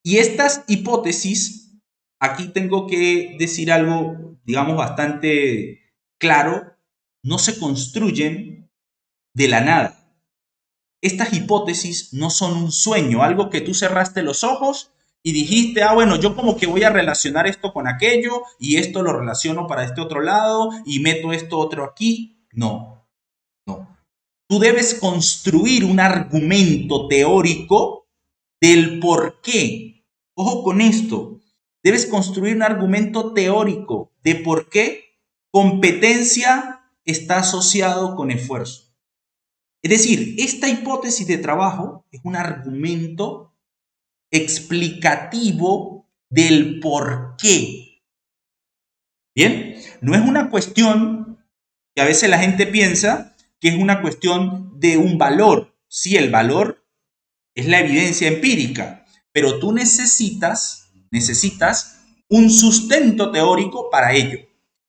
Y estas hipótesis, aquí tengo que decir algo, digamos, bastante claro, no se construyen de la nada. Estas hipótesis no son un sueño, algo que tú cerraste los ojos y dijiste, bueno, yo como que voy a relacionar esto con aquello y esto lo relaciono para este otro lado y meto esto otro aquí. No, no. Tú debes construir un argumento teórico del por qué. Ojo con esto. Debes construir un argumento teórico de por qué competencia está asociado con esfuerzo. Es decir, esta hipótesis de trabajo es un argumento explicativo del por qué. Bien, no es una cuestión que a veces la gente piensa que es una cuestión de un valor. Sí, el valor es la evidencia empírica, pero tú necesitas un sustento teórico para ello.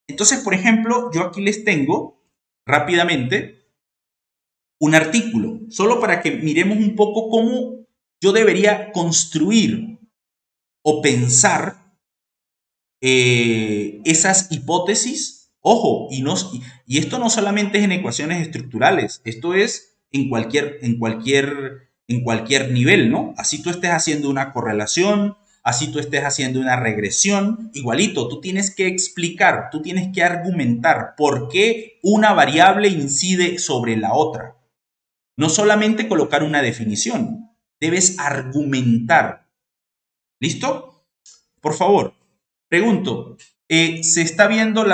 Entonces, por ejemplo, yo aquí les tengo rápidamente un artículo, solo para que miremos un poco cómo yo debería construir o pensar esas hipótesis. Ojo, y esto no solamente es en ecuaciones estructurales, esto es en cualquier nivel, ¿no? Así tú estés haciendo una correlación, así tú estés haciendo una regresión, igualito, tú tienes que explicar, tú tienes que argumentar por qué una variable incide sobre la otra. No solamente colocar una definición, debes argumentar. ¿Listo? Por favor, pregunto, ¿se está viendo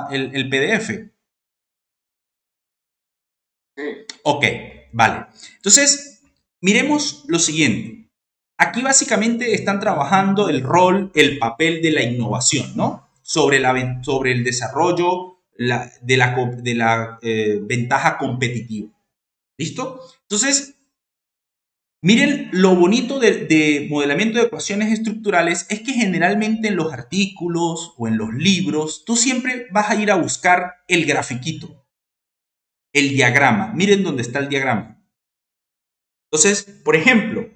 el PDF? Sí. Ok, vale. Entonces, miremos lo siguiente. Aquí básicamente están trabajando el rol, el papel de la innovación, ¿no? Sobre el desarrollo de la ventaja competitiva. ¿Listo? Entonces, Miren, lo bonito de modelamiento de ecuaciones estructurales es que generalmente en los artículos o en los libros, tú siempre vas a ir a buscar el grafiquito, el diagrama. Miren dónde está el diagrama. Entonces, por ejemplo,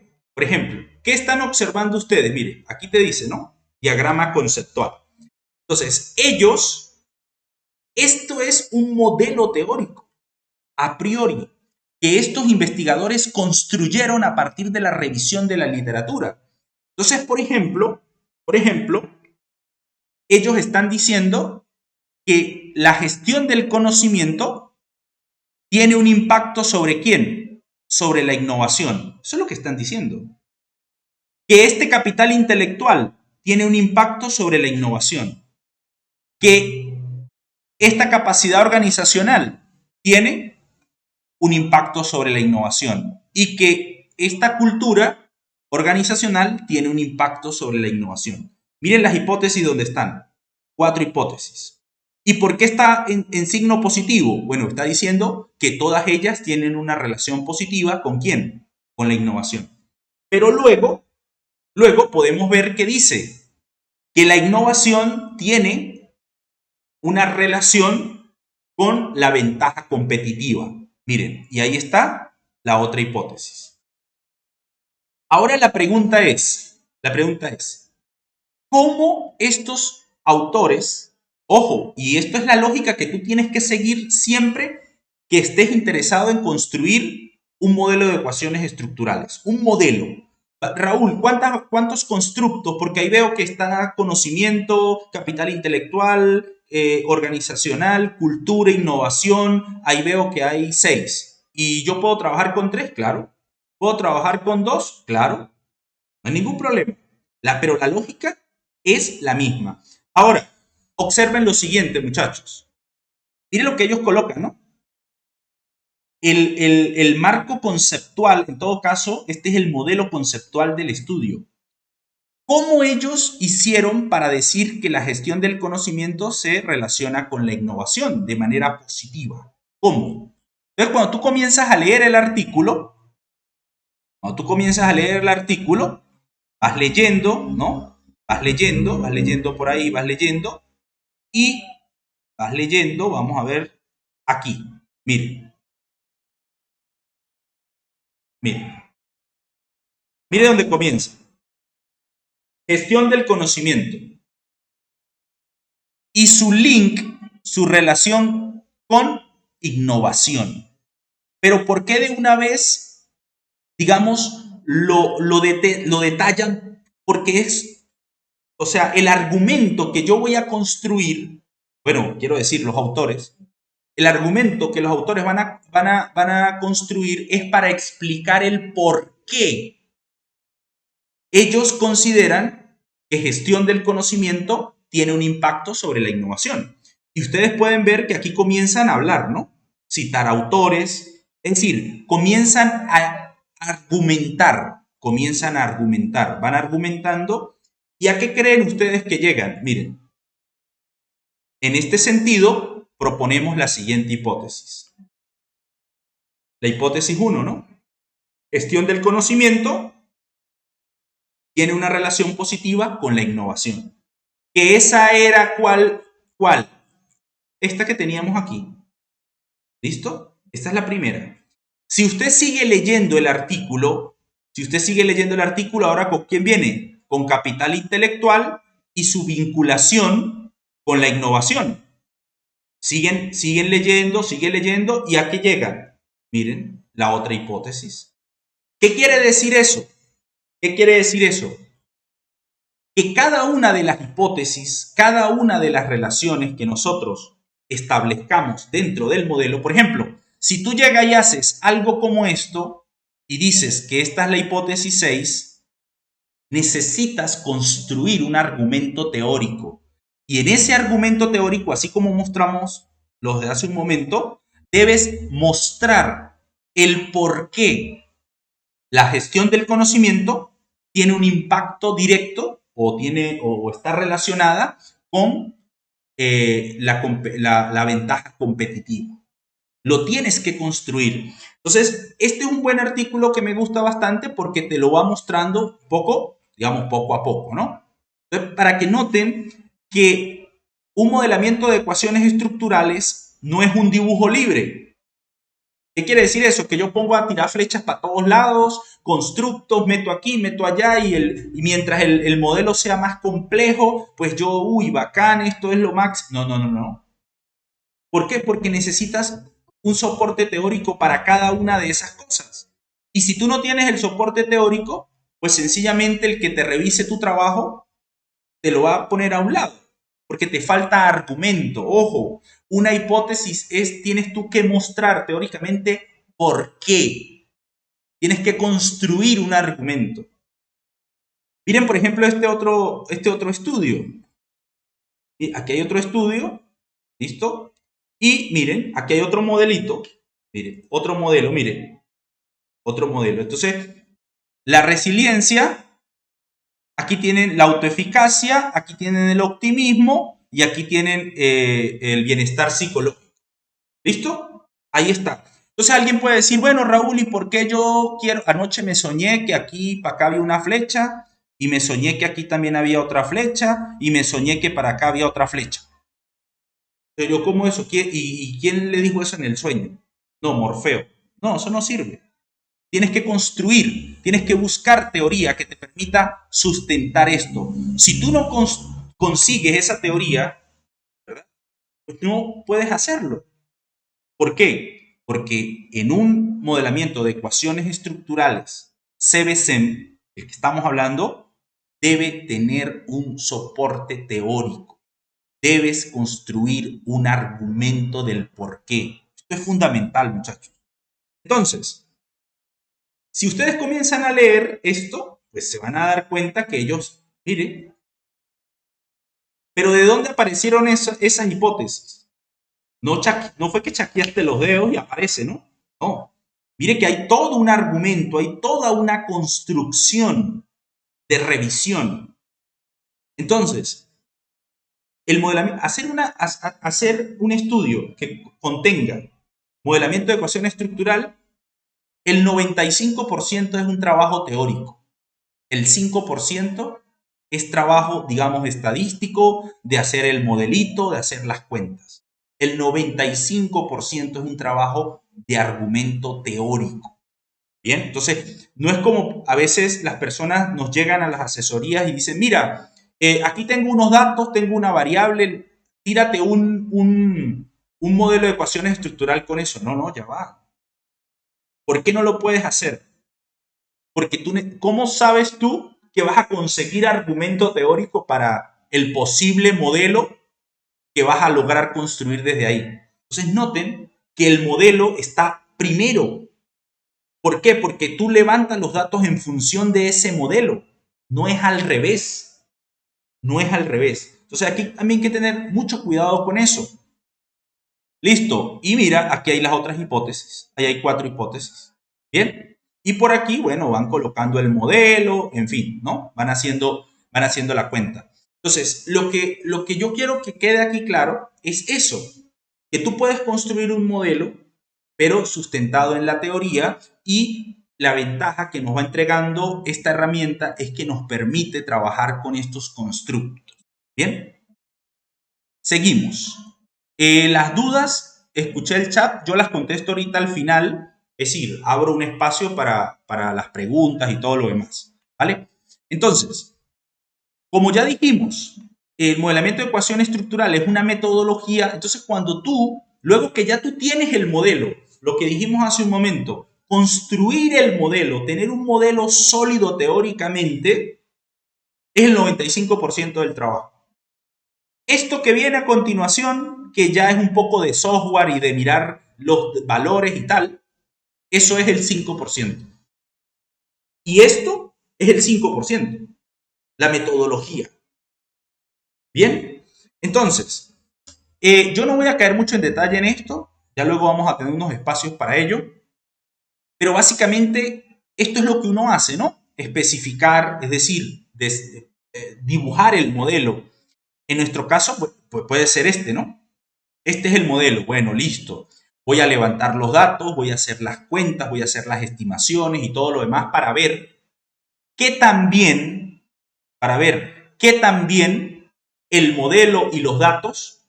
¿qué están observando ustedes? Miren, aquí te dice, ¿no? Diagrama conceptual. Entonces, esto es un modelo teórico, a priori, que estos investigadores construyeron a partir de la revisión de la literatura. Entonces, por ejemplo, ellos están diciendo que la gestión del conocimiento tiene un impacto sobre quién, sobre la innovación. Eso es lo que están diciendo. Que este capital intelectual tiene un impacto sobre la innovación. Que esta capacidad organizacional tiene un impacto sobre la innovación y que esta cultura organizacional tiene un impacto sobre la innovación. Miren las hipótesis donde están. 4 hipótesis. ¿Y por qué está en signo positivo? Bueno, está diciendo que todas ellas tienen una relación positiva ¿con quién? Con la innovación. Pero luego podemos ver que dice que la innovación tiene una relación con la ventaja competitiva. Miren, y ahí está la otra hipótesis. Ahora la pregunta es, ¿cómo estos autores, ojo, y esto es la lógica que tú tienes que seguir siempre que estés interesado en construir un modelo de ecuaciones estructurales, un modelo? Raúl, ¿cuántos constructos? Porque ahí veo que está conocimiento, capital intelectual, organizacional, cultura, innovación. Ahí veo que hay 6. ¿Y yo puedo trabajar con 3? Claro. ¿Puedo trabajar con 2? Claro. No hay ningún problema. Pero la lógica es la misma. Ahora, observen lo siguiente, muchachos. Miren lo que ellos colocan, ¿no? El marco conceptual, en todo caso, este es el modelo conceptual del estudio. ¿Cómo ellos hicieron para decir que la gestión del conocimiento se relaciona con la innovación de manera positiva? ¿Cómo? Entonces, cuando tú comienzas a leer el artículo, vas leyendo, ¿no? Vas leyendo por ahí, y vas leyendo, vamos a ver aquí, miren, miren, miren dónde comienza. Gestión del conocimiento. Y su link, su relación con innovación. Pero ¿por qué de una vez, digamos, lo detallan? Porque es, o sea, el argumento que yo voy a construir, bueno, quiero decir, los autores, el argumento que los autores van a construir es para explicar el por qué ellos consideran que gestión del conocimiento tiene un impacto sobre la innovación. Y ustedes pueden ver que aquí comienzan a hablar, ¿no? Citar autores, es decir, comienzan a argumentar, van argumentando. ¿Y a qué creen ustedes que llegan? Miren, en este sentido, proponemos la siguiente hipótesis. La hipótesis 1, ¿no? Gestión del conocimiento tiene una relación positiva con la innovación. Que esa era ¿cuál? Esta que teníamos aquí. ¿Listo? Esta es la primera. Si usted sigue leyendo el artículo, ahora ¿con quién viene? Con capital intelectual y su vinculación con la innovación. Siguen leyendo y ¿a qué llegan? Miren, la otra hipótesis. ¿Qué quiere decir eso? Que cada una de las hipótesis, cada una de las relaciones que nosotros establezcamos dentro del modelo, por ejemplo, si tú llegas y haces algo como esto y dices que esta es la hipótesis 6, necesitas construir un argumento teórico. Y en ese argumento teórico, así como mostramos los de hace un momento, debes mostrar el por qué la gestión del conocimiento tiene un impacto directo o está relacionada con la ventaja competitiva. Lo tienes que construir. Entonces, este es un buen artículo que me gusta bastante porque te lo va mostrando poco, digamos, poco a poco, ¿no? Entonces, para que noten que un modelamiento de ecuaciones estructurales no es un dibujo libre. ¿Qué quiere decir eso? Que yo pongo a tirar flechas para todos lados, constructos, meto aquí, meto allá, y mientras el modelo sea más complejo, pues yo, uy, bacán, esto es lo máximo. No. ¿Por qué? Porque necesitas un soporte teórico para cada una de esas cosas. Y si tú no tienes el soporte teórico, pues sencillamente el que te revise tu trabajo te lo va a poner a un lado, porque te falta argumento. Ojo, una hipótesis es, tienes tú que mostrar teóricamente por qué. Tienes que construir un argumento. Miren, por ejemplo, este otro estudio. Aquí hay otro estudio, ¿listo? Y miren, aquí hay otro modelito, miren, otro modelo, miren, otro modelo. Entonces, la resiliencia, aquí tienen la autoeficacia, aquí tienen el optimismo y aquí tienen el bienestar psicológico. ¿Listo? Ahí está. Entonces alguien puede decir, bueno, Raúl, ¿y por qué yo quiero? Anoche me soñé que aquí para acá había una flecha y me soñé que aquí también había otra flecha y me soñé que para acá había otra flecha. Pero ¿cómo eso? ¿Y quién le dijo eso en el sueño? No, Morfeo. No, eso no sirve. Tienes que construir, tienes que buscar teoría que te permita sustentar esto. Si tú no consigues esa teoría, ¿verdad? Pues no puedes hacerlo. ¿Por qué? Porque en un modelamiento de ecuaciones estructurales CBSEM, el que estamos hablando, debe tener un soporte teórico. Debes construir un argumento del por qué. Esto es fundamental, muchachos. Entonces, si ustedes comienzan a leer esto, pues se van a dar cuenta que ellos, miren, pero ¿de dónde aparecieron esas hipótesis? No fue que chaqueaste los dedos y aparece, ¿no? No. Mire que hay todo un argumento, hay toda una construcción de revisión. Entonces, el modelamiento, hacer un estudio que contenga modelamiento de ecuación estructural, el 95% es un trabajo teórico. El 5% es trabajo, digamos, estadístico, de hacer el modelito, de hacer las cuentas. El 95% es un trabajo de argumento teórico. Bien, entonces, no es como a veces las personas nos llegan a las asesorías y dicen, mira, aquí tengo unos datos, tengo una variable, tírate un modelo de ecuaciones estructural con eso. No, ya va. ¿Por qué no lo puedes hacer? Porque ¿cómo sabes tú que vas a conseguir argumento teórico para el posible modelo que vas a lograr construir desde ahí? Entonces noten que el modelo está primero. ¿Por qué? Porque tú levantas los datos en función de ese modelo. No es al revés. No es al revés. Entonces aquí también hay que tener mucho cuidado con eso. Listo. Y mira, aquí hay las otras hipótesis. Ahí hay 4 hipótesis. Bien. Y por aquí, bueno, van colocando el modelo, en fin, ¿no? Van haciendo la cuenta. Entonces, lo que yo quiero que quede aquí claro es eso, que tú puedes construir un modelo, pero sustentado en la teoría, y la ventaja que nos va entregando esta herramienta es que nos permite trabajar con estos constructos. Bien, seguimos. Las dudas, escuché el chat, yo las contesto ahorita al final, es decir, abro un espacio para las preguntas y todo lo demás, ¿vale? Entonces, como ya dijimos, el modelamiento de ecuación estructural es una metodología, entonces cuando tú, luego que ya tú tienes el modelo, lo que dijimos hace un momento, construir el modelo, tener un modelo sólido teóricamente, es el 95% del trabajo. Esto que viene a continuación, que ya es un poco de software y de mirar los valores y tal, eso es el 5%. Y esto es el 5%, la metodología. Bien, entonces, yo no voy a caer mucho en detalle en esto, ya luego vamos a tener unos espacios para ello, pero básicamente esto es lo que uno hace, ¿no? Especificar, es decir, dibujar el modelo. En nuestro caso, pues puede ser este, ¿no? Este es el modelo, bueno, listo. Voy a levantar los datos, voy a hacer las cuentas, voy a hacer las estimaciones y todo lo demás para ver qué tan bien, el modelo y los datos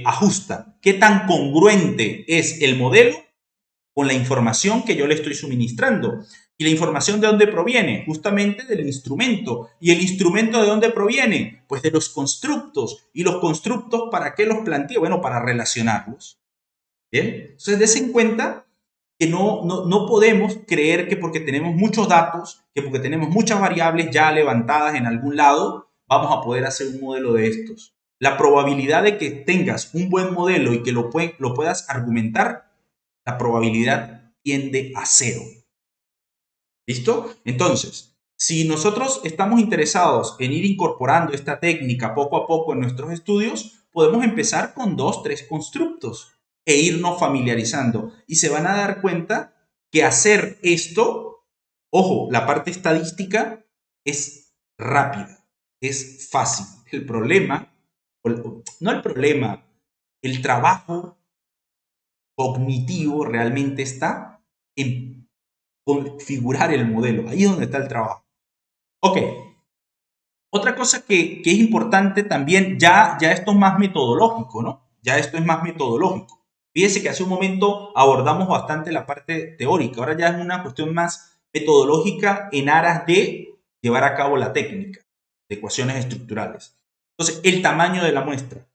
ajustan, qué tan congruente es el modelo con la información que yo le estoy suministrando. ¿Y la información de dónde proviene? Justamente del instrumento. ¿Y el instrumento de dónde proviene? Pues de los constructos. ¿Y los constructos para qué los planteo? Bueno, para relacionarlos. ¿Bien? Entonces, des en cuenta que no podemos creer que porque tenemos muchos datos, que porque tenemos muchas variables ya levantadas en algún lado, vamos a poder hacer un modelo de estos. La probabilidad de que tengas un buen modelo y que lo puedas argumentar, la probabilidad tiende a cero. ¿Listo? Entonces, si nosotros estamos interesados en ir incorporando esta técnica poco a poco en nuestros estudios, podemos empezar con 2, 3 constructos e irnos familiarizando. Y se van a dar cuenta que hacer esto, ojo, la parte estadística es rápida, es fácil. El problema, no el problema, el trabajo cognitivo realmente está en configurar el modelo. Ahí es donde está el trabajo. Ok. Otra cosa que es importante también, ya esto es más metodológico, ¿no? Ya esto es más metodológico. Fíjense que hace un momento abordamos bastante la parte teórica. Ahora ya es una cuestión más metodológica en aras de llevar a cabo la técnica de ecuaciones estructurales. Entonces, el tamaño de la muestra.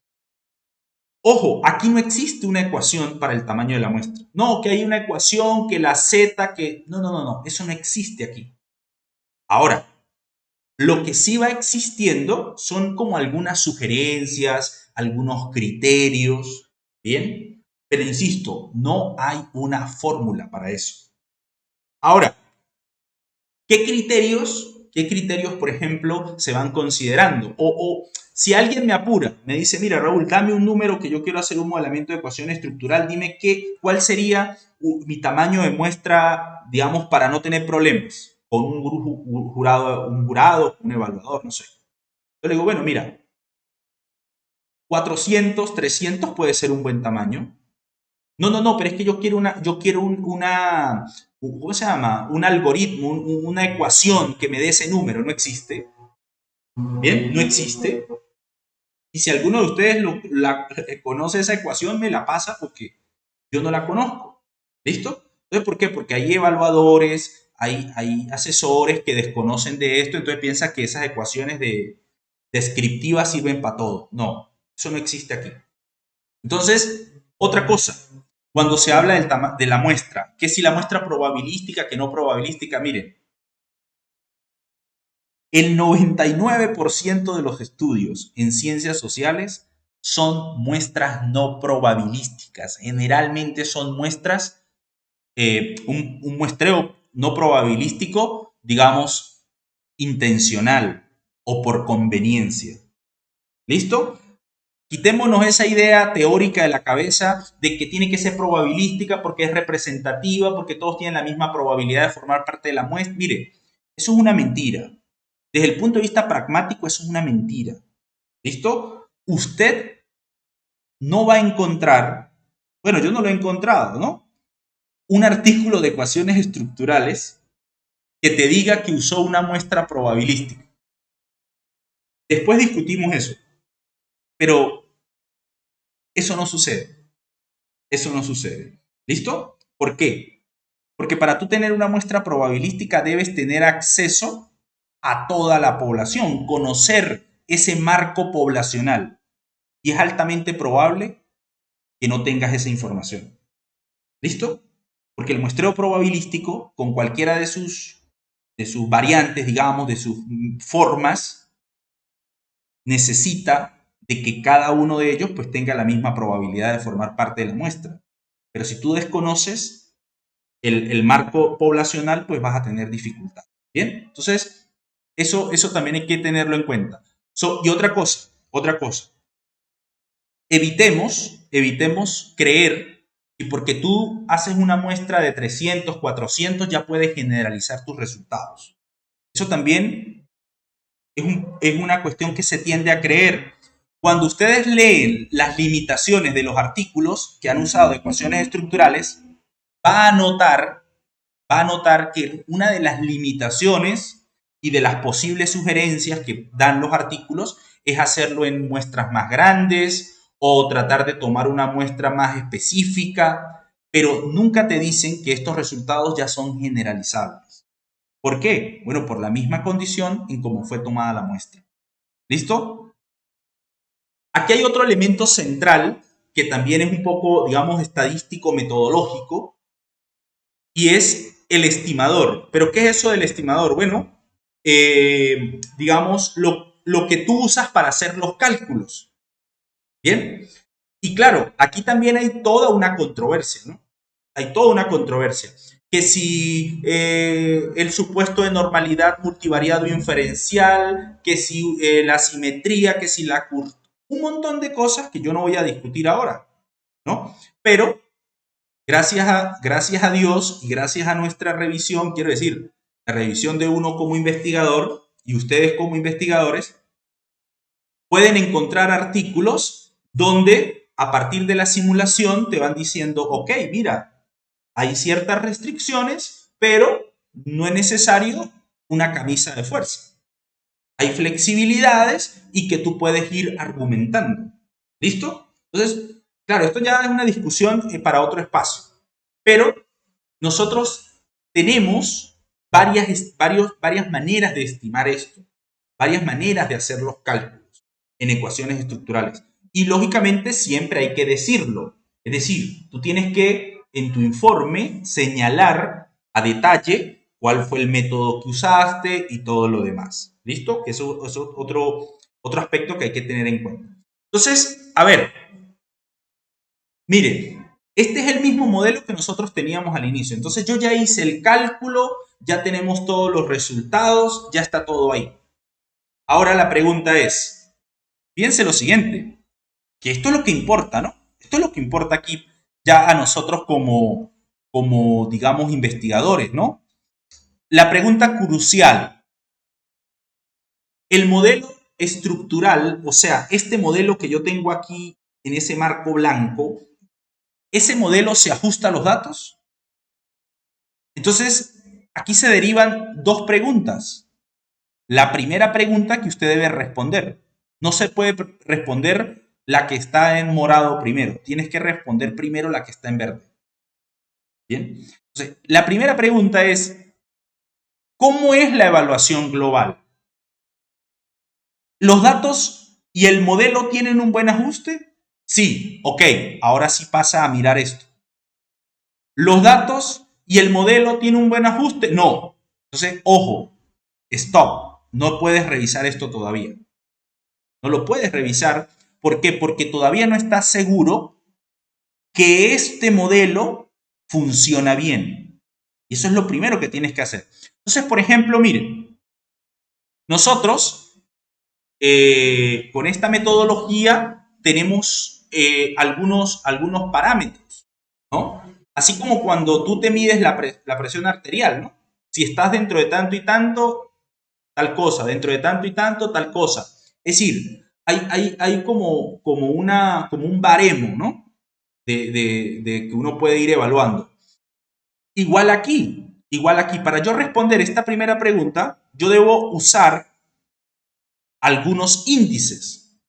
Ojo, aquí no existe una ecuación para el tamaño de la muestra. No, que hay una ecuación, que la z, que... No, eso no existe aquí. Ahora, lo que sí va existiendo son como algunas sugerencias, algunos criterios, ¿bien? Pero insisto, no hay una fórmula para eso. Ahora, qué criterios, por ejemplo, se van considerando? O si alguien me apura, me dice, mira, Raúl, dame un número que yo quiero hacer un modelamiento de ecuación estructural, dime cuál sería mi tamaño de muestra, digamos, para no tener problemas con un jurado, un evaluador, no sé. Yo le digo, bueno, mira, 400, 300 puede ser un buen tamaño. No, pero es que yo quiero una, ¿cómo se llama? Un algoritmo, una ecuación que me dé ese número. No existe. Bien, no existe. Y si alguno de ustedes conoce esa ecuación, me la pasa porque yo no la conozco. ¿Listo? Entonces, ¿por qué? Porque hay evaluadores, hay asesores que desconocen de esto, entonces piensan que esas ecuaciones descriptivas sirven para todo. No, eso no existe aquí. Entonces, otra cosa, cuando se habla de la muestra, que si la muestra probabilística, que no probabilística, miren, el 99% de los estudios en ciencias sociales son muestras no probabilísticas. Generalmente son muestras, un muestreo no probabilístico, digamos, intencional o por conveniencia. ¿Listo? Quitémonos esa idea teórica de la cabeza de que tiene que ser probabilística porque es representativa, porque todos tienen la misma probabilidad de formar parte de la muestra. Mire, eso es una mentira. Desde el punto de vista pragmático, eso es una mentira. ¿Listo? Usted no va a encontrar, bueno, yo no lo he encontrado, ¿no? Un artículo de ecuaciones estructurales que te diga que usó una muestra probabilística. Después discutimos eso. Pero eso no sucede. Eso no sucede. ¿Listo? ¿Por qué? Porque para tú tener una muestra probabilística debes tener acceso a toda la población, conocer ese marco poblacional. Y es altamente probable que no tengas esa información. ¿Listo? Porque el muestreo probabilístico, con cualquiera de sus variantes, digamos, de sus formas, necesita de que cada uno de ellos pues tenga la misma probabilidad de formar parte de la muestra. Pero si tú desconoces el marco poblacional, pues vas a tener dificultad. ¿Bien? Entonces, eso también hay que tenerlo en cuenta. Y otra cosa. Evitemos creer que porque tú haces una muestra de 300, 400, ya puedes generalizar tus resultados. Eso también es una cuestión que se tiende a creer. Cuando ustedes leen las limitaciones de los artículos que han usado ecuaciones estructurales, va a notar, va a notar que una de las limitaciones y de las posibles sugerencias que dan los artículos es hacerlo en muestras más grandes o tratar de tomar una muestra más específica, pero nunca te dicen que estos resultados ya son generalizables. ¿Por qué? Bueno, por la misma condición en cómo fue tomada la muestra. ¿Listo? Aquí hay otro elemento central que también es un poco, digamos, estadístico, metodológico, y es el estimador. ¿Pero qué es eso del estimador? Bueno, digamos, lo que tú usas para hacer los cálculos. ¿Bien? Y claro, aquí también hay toda una controversia, ¿no? Hay toda una controversia. Que si el supuesto de normalidad multivariado inferencial, que si la simetría, que si la curva, un montón de cosas que yo no voy a discutir ahora, ¿no? Pero gracias a Dios y gracias a nuestra revisión, quiero decir, la revisión de uno como investigador y ustedes como investigadores, pueden encontrar artículos donde a partir de la simulación te van diciendo, ok, mira, hay ciertas restricciones, pero no es necesario una camisa de fuerza. Hay flexibilidades y que tú puedes ir argumentando. ¿Listo? Entonces, claro, esto ya es una discusión para otro espacio. Pero nosotros tenemos varias maneras de estimar esto, varias maneras de hacer los cálculos en ecuaciones estructurales. Y lógicamente siempre hay que decirlo. Es decir, tú tienes que en tu informe señalar a detalle cuál fue el método que usaste y todo lo demás. ¿Listo? Que eso es otro aspecto que hay que tener en cuenta. Entonces, a ver, mire, este es el mismo modelo que nosotros teníamos al inicio. Entonces yo ya hice el cálculo, ya tenemos todos los resultados, ya está todo ahí. Ahora la pregunta es, piense lo siguiente, que esto es lo que importa, ¿no? Esto es lo que importa aquí ya a nosotros como digamos, investigadores, ¿no? La pregunta crucial, el modelo estructural, o sea, este modelo que yo tengo aquí en ese marco blanco, ¿ese modelo se ajusta a los datos? Entonces, aquí se derivan dos preguntas. La primera pregunta que usted debe responder. No se puede responder la que está en morado primero. Tienes que responder primero la que está en verde. Bien. Entonces, la primera pregunta es, ¿cómo es la evaluación global? ¿Los datos y el modelo tienen un buen ajuste? Sí, ok, ahora sí pasa a mirar esto. ¿Los datos y el modelo tienen un buen ajuste? No. Entonces, ojo, stop. No puedes revisar esto todavía. No lo puedes revisar. ¿Por qué? Porque todavía no estás seguro que este modelo funciona bien. Y eso es lo primero que tienes que hacer. Entonces, por ejemplo, miren, nosotros con esta metodología tenemos algunos parámetros, ¿no? Así como cuando tú te mides la presión arterial, ¿no? Si estás dentro de tanto y tanto, tal cosa, dentro de tanto y tanto, tal cosa. Es decir, hay como un baremo, ¿no? De que uno puede ir evaluando. Igual aquí, para yo responder esta primera pregunta, yo debo usar algunos índices.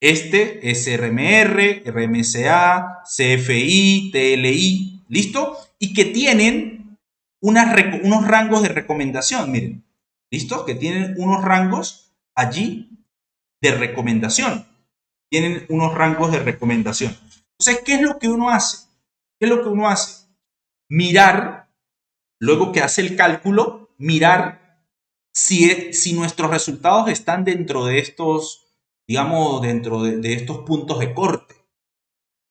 Este es RMR, RMSA, CFI, TLI, ¿listo? Y que tienen unos rangos de recomendación, miren, ¿listo? Que tienen unos rangos allí de recomendación. Tienen unos rangos de recomendación. Entonces, ¿qué es lo que uno hace? ¿Qué es lo que uno hace? Mirar, luego que hace el cálculo, mirar si nuestros resultados están dentro de estos, digamos, dentro de estos puntos de corte.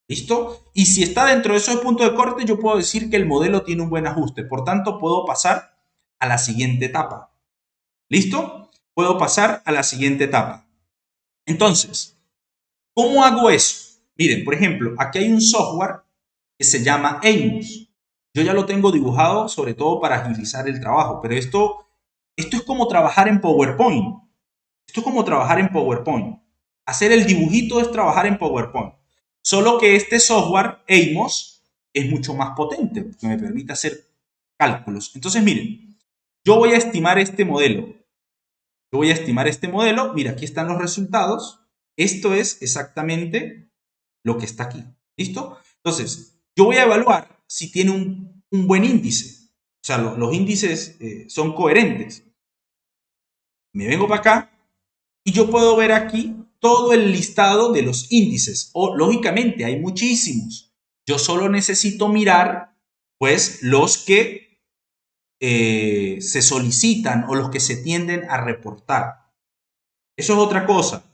¿Listo? Y si está dentro de esos puntos de corte, yo puedo decir que el modelo tiene un buen ajuste. Por tanto, puedo pasar a la siguiente etapa. ¿Listo? Puedo pasar a la siguiente etapa. Entonces, ¿cómo hago eso? Miren, por ejemplo, aquí hay un software que se llama Amos. Yo ya lo tengo dibujado, sobre todo para agilizar el trabajo, pero esto es como trabajar en PowerPoint. Esto es como trabajar en PowerPoint. Hacer el dibujito es trabajar en PowerPoint. Solo que este software, Amos, es mucho más potente, porque me permite hacer cálculos. Entonces, miren, yo voy a estimar este modelo. Mira, aquí están los resultados. Esto es exactamente lo que está aquí. ¿Listo? Entonces, yo voy a evaluar si tiene un buen índice. O sea, los índices son coherentes. Me vengo para acá y yo puedo ver aquí todo el listado de los índices. O, lógicamente, hay muchísimos. Yo solo necesito mirar, pues, los que se solicitan o los que se tienden a reportar. Eso es otra cosa.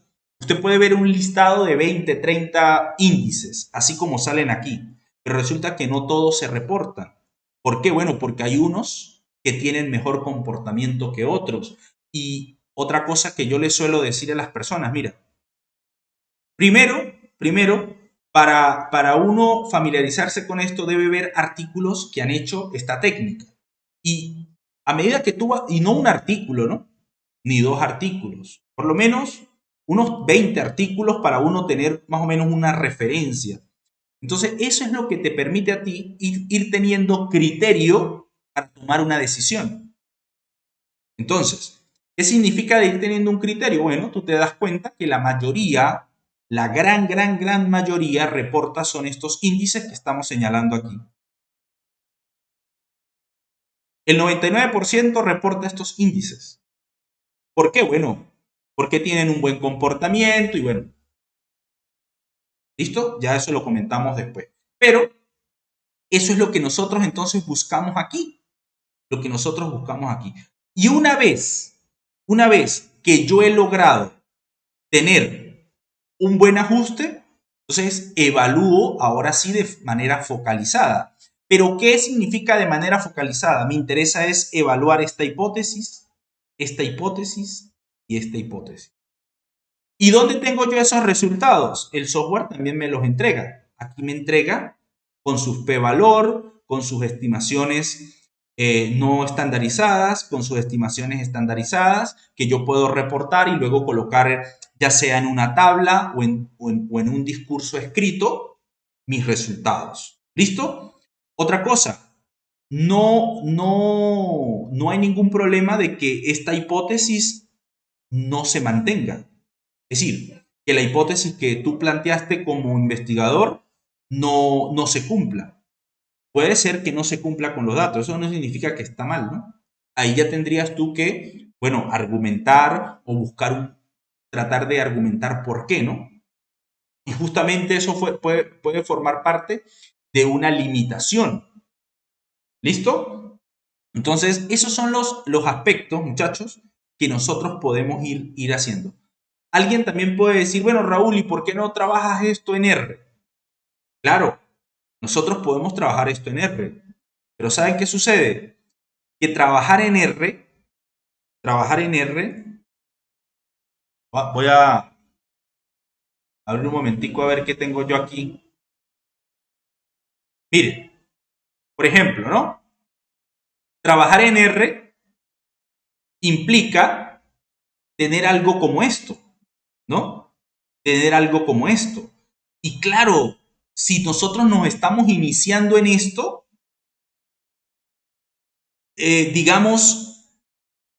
Usted puede ver un listado de 20, 30 índices, así como salen aquí, pero resulta que no todos se reportan. ¿Por qué? Bueno, porque hay unos que tienen mejor comportamiento que otros. Y otra cosa que yo le suelo decir a las personas, mira, primero, para uno familiarizarse con esto debe ver artículos que han hecho esta técnica. Y a medida que tú vas, y no un artículo, ¿no? Ni dos artículos, por lo menos unos 20 artículos para uno tener más o menos una referencia. Entonces, eso es lo que te permite a ti ir teniendo criterio para tomar una decisión. Entonces, ¿qué significa de ir teniendo un criterio? Bueno, tú te das cuenta que la mayoría, la gran mayoría reporta son estos índices que estamos señalando aquí. El 99% reporta estos índices. ¿Por qué? Bueno, porque tienen un buen comportamiento y bueno, ¿listo? Ya eso lo comentamos después. Pero eso es lo que nosotros entonces buscamos aquí. Lo que nosotros buscamos aquí. Y una vez que yo he logrado tener un buen ajuste, entonces evalúo ahora sí de manera focalizada. Pero ¿qué significa de manera focalizada? Me interesa es evaluar esta hipótesis y esta hipótesis. ¿Y dónde tengo yo esos resultados? El software también me los entrega. Aquí me entrega con sus p-valor, con sus estimaciones no estandarizadas, con sus estimaciones estandarizadas, que yo puedo reportar y luego colocar ya sea en una tabla o en un discurso escrito, mis resultados. ¿Listo? Otra cosa, no hay ningún problema de que esta hipótesis no se mantenga. Es decir, que la hipótesis que tú planteaste como investigador no se cumpla. Puede ser que no se cumpla con los datos, eso no significa que está mal, ¿no? Ahí ya tendrías tú que, bueno, argumentar o tratar de argumentar por qué, ¿no? Y justamente eso puede formar parte de una limitación. ¿Listo? Entonces, esos son los aspectos, muchachos, que nosotros podemos ir haciendo. Alguien también puede decir, bueno, Raúl, ¿y por qué no trabajas esto en R? Claro, nosotros podemos trabajar esto en R, pero ¿saben qué sucede? Que trabajar en R, voy a abrir un momentico a ver qué tengo yo aquí. Mire, por ejemplo, ¿no? Trabajar en R implica tener algo como esto, ¿no? Tener algo como esto. Y claro, si nosotros nos estamos iniciando en esto, digamos,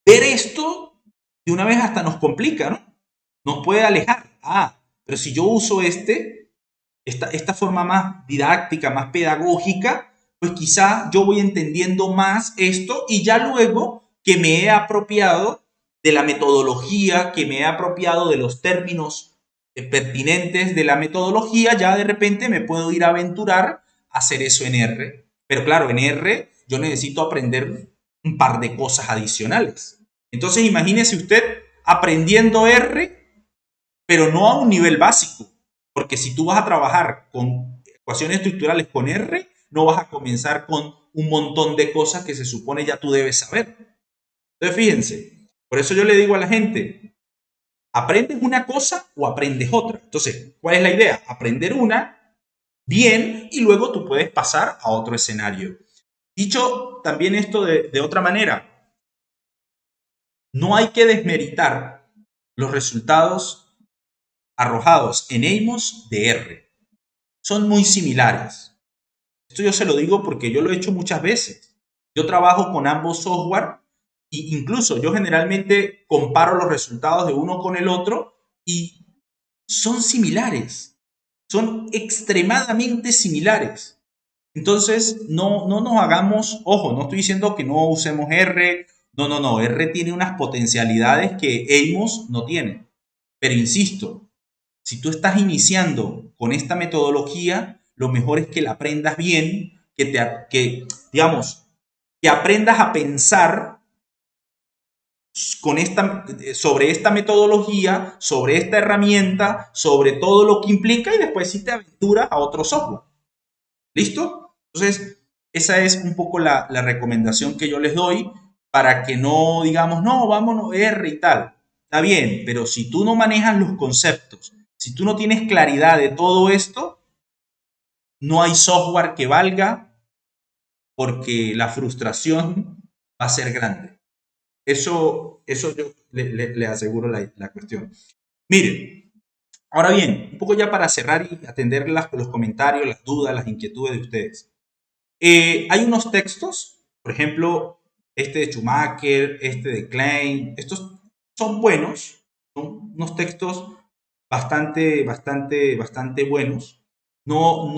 ver esto de una vez hasta nos complica, ¿no? Nos puede alejar. Ah, pero si yo uso esta forma más didáctica, más pedagógica, pues quizá yo voy entendiendo más esto y ya luego que me he apropiado de la metodología, que me he apropiado de los términos pertinentes de la metodología, ya de repente me puedo ir a aventurar a hacer eso en R. Pero claro, en R yo necesito aprender un par de cosas adicionales. Entonces imagínese usted aprendiendo R, pero no a un nivel básico, porque si tú vas a trabajar con ecuaciones estructurales con R, no vas a comenzar con un montón de cosas que se supone ya tú debes saber. Entonces fíjense, por eso yo le digo a la gente, ¿aprendes una cosa o aprendes otra? Entonces, ¿cuál es la idea? Aprender una bien y luego tú puedes pasar a otro escenario. Dicho también esto de otra manera, no hay que desmeritar los resultados arrojados en Amos de R. Son muy similares. Esto yo se lo digo porque yo lo he hecho muchas veces. Yo trabajo con ambos software e incluso yo generalmente comparo los resultados de uno con el otro y son similares. Son extremadamente similares. Entonces, no nos hagamos, ojo, no estoy diciendo que no usemos R, no, R tiene unas potencialidades que Amos no tiene. Pero insisto, si tú estás iniciando con esta metodología, lo mejor es que la aprendas bien, digamos, que aprendas a pensar sobre esta metodología, sobre esta herramienta, sobre todo lo que implica y después sí te aventuras a otro software. ¿Listo? Entonces, esa es un poco la recomendación que yo les doy para que no digamos, no, vámonos R y tal. Está bien, pero si tú no manejas los conceptos, si tú no tienes claridad de todo esto, no hay software que valga porque la frustración va a ser grande. Eso yo le aseguro la cuestión. Mire, ahora bien, un poco ya para cerrar y atender los comentarios, las dudas, las inquietudes de ustedes. Hay unos textos, por ejemplo, este de Schumacher, este de Klein, estos son buenos, son unos textos bastante buenos. No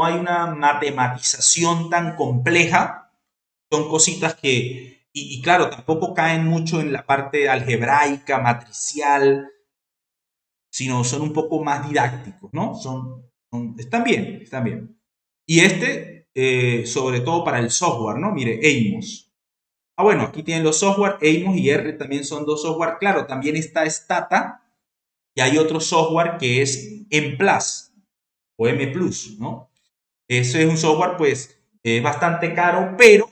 hay una matematización tan compleja, son cositas y claro, tampoco caen mucho en la parte algebraica, matricial, sino son un poco más didácticos, ¿no? Están bien, están bien. Y sobre todo para el software, ¿no? Mire, Amos. Bueno, aquí tienen los software, Amos y R también son dos software. Claro, también está Stata y hay otro software que es M+, o M+, ¿no? Ese es un software, pues, bastante caro, pero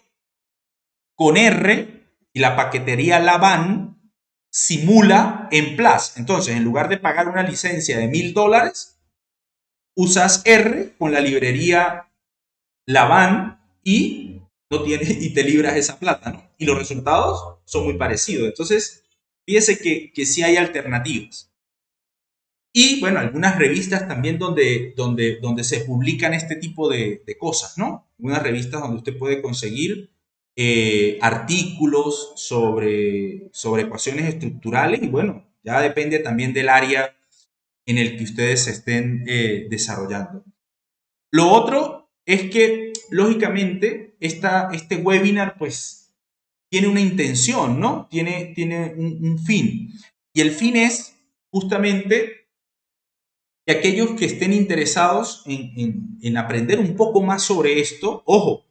con R y la paquetería Laban simula M+. Entonces, en lugar de pagar una licencia de $1000, usas R con la librería Laban y te libras esa plata, ¿no? Y los resultados son muy parecidos. Entonces, fíjese que sí hay alternativas. Y bueno, algunas revistas también donde se publican este tipo de cosas, ¿no? Unas revistas donde usted puede conseguir artículos sobre ecuaciones estructurales y bueno, ya depende también del área en el que ustedes se estén desarrollando. Lo otro es que, lógicamente, este webinar, pues, tiene una intención, ¿no? Tiene un fin. Y el fin es justamente que aquellos que estén interesados en aprender un poco más sobre esto, ojo,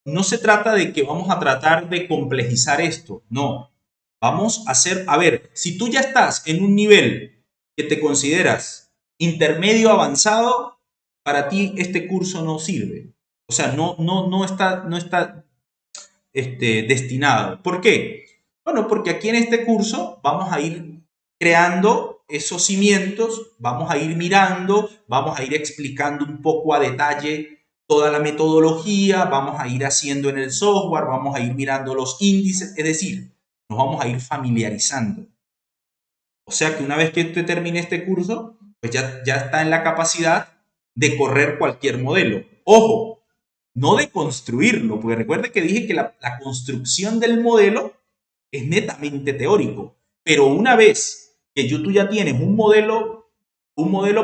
no se trata de que vamos a tratar de complejizar esto, no. Vamos a a ver, si tú ya estás en un nivel que te consideras intermedio avanzado, para ti este curso no sirve. O sea, no está destinado. ¿Por qué? Bueno, porque aquí en este curso vamos a ir creando esos cimientos, vamos a ir mirando, vamos a ir explicando un poco a detalle toda la metodología, vamos a ir haciendo en el software, vamos a ir mirando los índices, es decir, nos vamos a ir familiarizando. O sea que una vez que usted termine este curso, pues ya está en la capacidad de correr cualquier modelo. Ojo, no de construirlo, porque recuerde que dije que la construcción del modelo es netamente teórico, pero una vez que tú ya tienes un modelo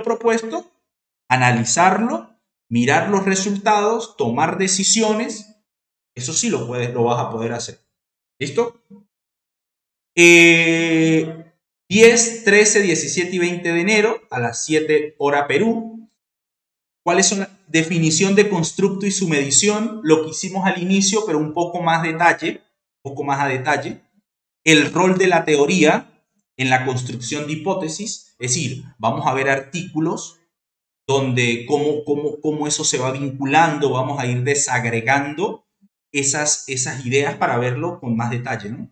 propuesto, analizarlo, mirar los resultados, tomar decisiones, eso sí lo vas a poder hacer. ¿Listo? 10, 13, 17 y 20 de enero a las 7 hora Perú. ¿Cuáles son la definición de constructo y su medición? Lo que hicimos al inicio, pero un poco más a detalle. El rol de la teoría en la construcción de hipótesis, es decir, vamos a ver artículos donde cómo eso se va vinculando, vamos a ir desagregando esas ideas para verlo con más detalle, ¿no?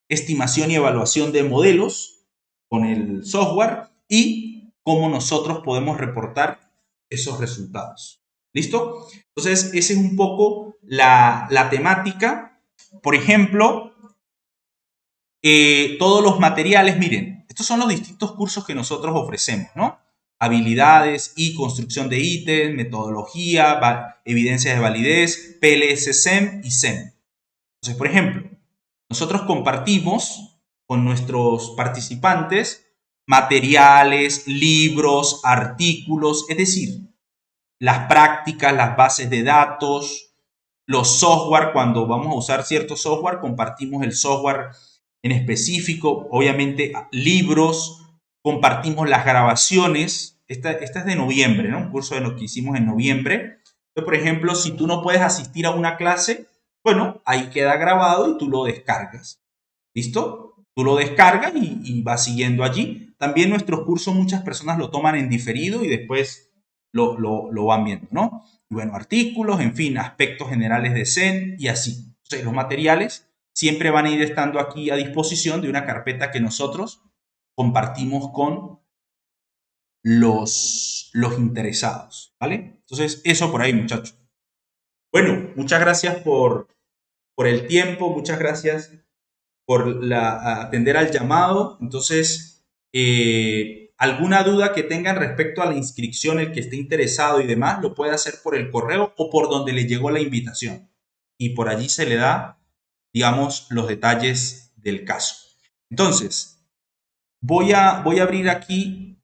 Estimación y evaluación de modelos con el software y cómo nosotros podemos reportar esos resultados. ¿Listo? Entonces, esa es un poco la temática. Por ejemplo, todos los materiales, miren, estos son los distintos cursos que nosotros ofrecemos, ¿no? Habilidades y construcción de ítems, metodología, evidencias de validez, PLS SEM y SEM. Entonces, por ejemplo, nosotros compartimos con nuestros participantes materiales, libros, artículos, es decir, las prácticas, las bases de datos, los software. Cuando vamos a usar cierto software, compartimos el software en específico, obviamente libros, compartimos las grabaciones. Esta es de noviembre, ¿no? Un curso de lo que hicimos en noviembre. Entonces, por ejemplo, si tú no puedes asistir a una clase, bueno, ahí queda grabado y tú lo descargas. ¿Listo? Tú lo descargas y vas siguiendo allí. También nuestros cursos muchas personas lo toman en diferido y después lo van viendo, ¿no? Y bueno, artículos, en fin, aspectos generales de Zen y así. Entonces, los materiales siempre van a ir estando aquí a disposición de una carpeta que nosotros compartimos con los interesados, ¿vale? Entonces, eso por ahí, muchachos. Bueno, muchas gracias por el tiempo, muchas gracias por atender al llamado. Entonces, alguna duda que tengan respecto a la inscripción, el que esté interesado y demás, lo puede hacer por el correo o por donde le llegó la invitación. Y por allí se le da, digamos, los detalles del caso. Entonces, voy a abrir aquí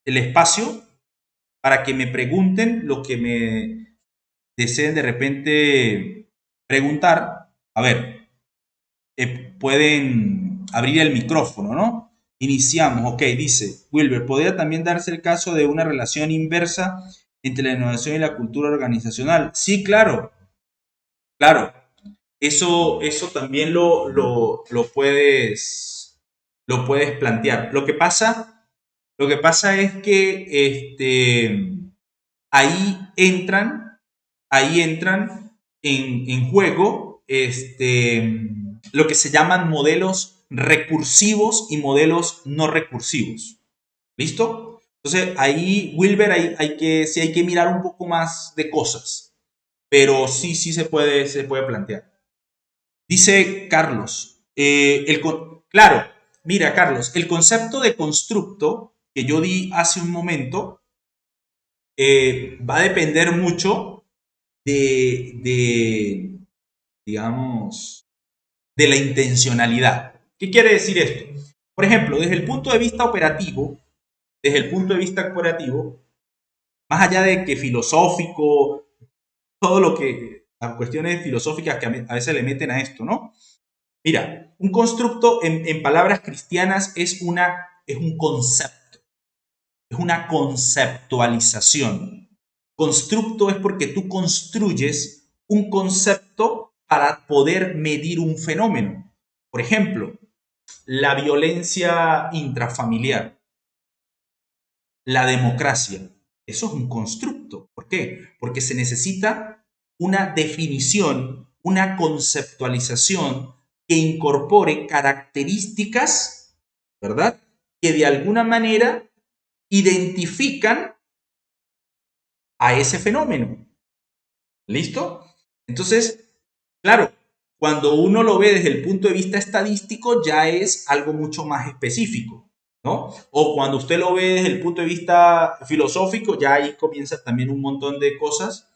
el espacio para que me pregunten lo que me deseen de repente preguntar. A ver, pueden abrir el micrófono, ¿no? Iniciamos, ok, dice Wilber, ¿podría también darse el caso de una relación inversa entre la innovación y la cultura organizacional? Sí, claro, claro. Eso también lo puedes plantear. Lo que pasa es que ahí entran en juego lo que se llaman modelos recursivos y modelos no recursivos. ¿Listo? Entonces ahí, Wilber, sí hay que mirar un poco más de cosas, pero sí se puede plantear. Dice Carlos, claro, mira Carlos, el concepto de constructo que yo di hace un momento va a depender mucho digamos, de la intencionalidad. ¿Qué quiere decir esto? Por ejemplo, desde el punto de vista operativo, más allá de que filosófico, todo lo que, las cuestiones filosóficas que a veces le meten a esto, ¿no? Mira, un constructo en palabras cristianas es un concepto, es una conceptualización. Constructo es porque tú construyes un concepto para poder medir un fenómeno. Por ejemplo, la violencia intrafamiliar, la democracia. Eso es un constructo. ¿Por qué? Porque se necesita una definición, una conceptualización que incorpore características, ¿verdad? Que de alguna manera identifican a ese fenómeno. ¿Listo? Entonces, claro, cuando uno lo ve desde el punto de vista estadístico, ya es algo mucho más específico, ¿no? O cuando usted lo ve desde el punto de vista filosófico, ya ahí comienza también un montón de cosas,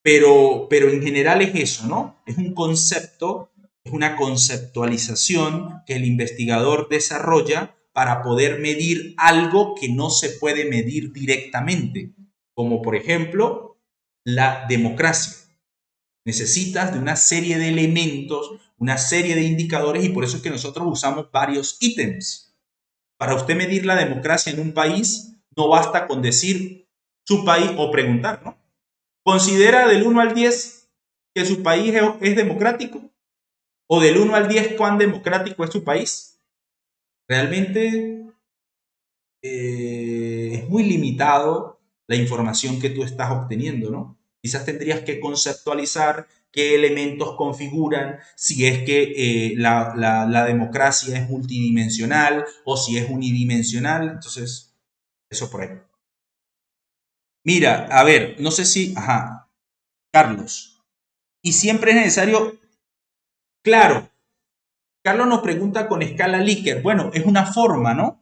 pero en general es eso, ¿no? Es un concepto, es una conceptualización que el investigador desarrolla para poder medir algo que no se puede medir directamente, como por ejemplo la democracia. Necesitas de una serie de elementos, una serie de indicadores y por eso es que nosotros usamos varios ítems. Para usted medir la democracia en un país, no basta con decir su país o preguntar, ¿no? ¿Considera del 1 al 10 que su país es democrático? ¿O del 1 al 10 cuán democrático es su país? Realmente es muy limitado la información que tú estás obteniendo, ¿no? Quizás tendrías que conceptualizar qué elementos configuran, si es que la democracia es multidimensional o si es unidimensional. Entonces, eso por ahí. Mira, a ver, no sé si, Carlos, y siempre es necesario, claro, Carlos nos pregunta con escala Likert. Bueno, es una forma, ¿no?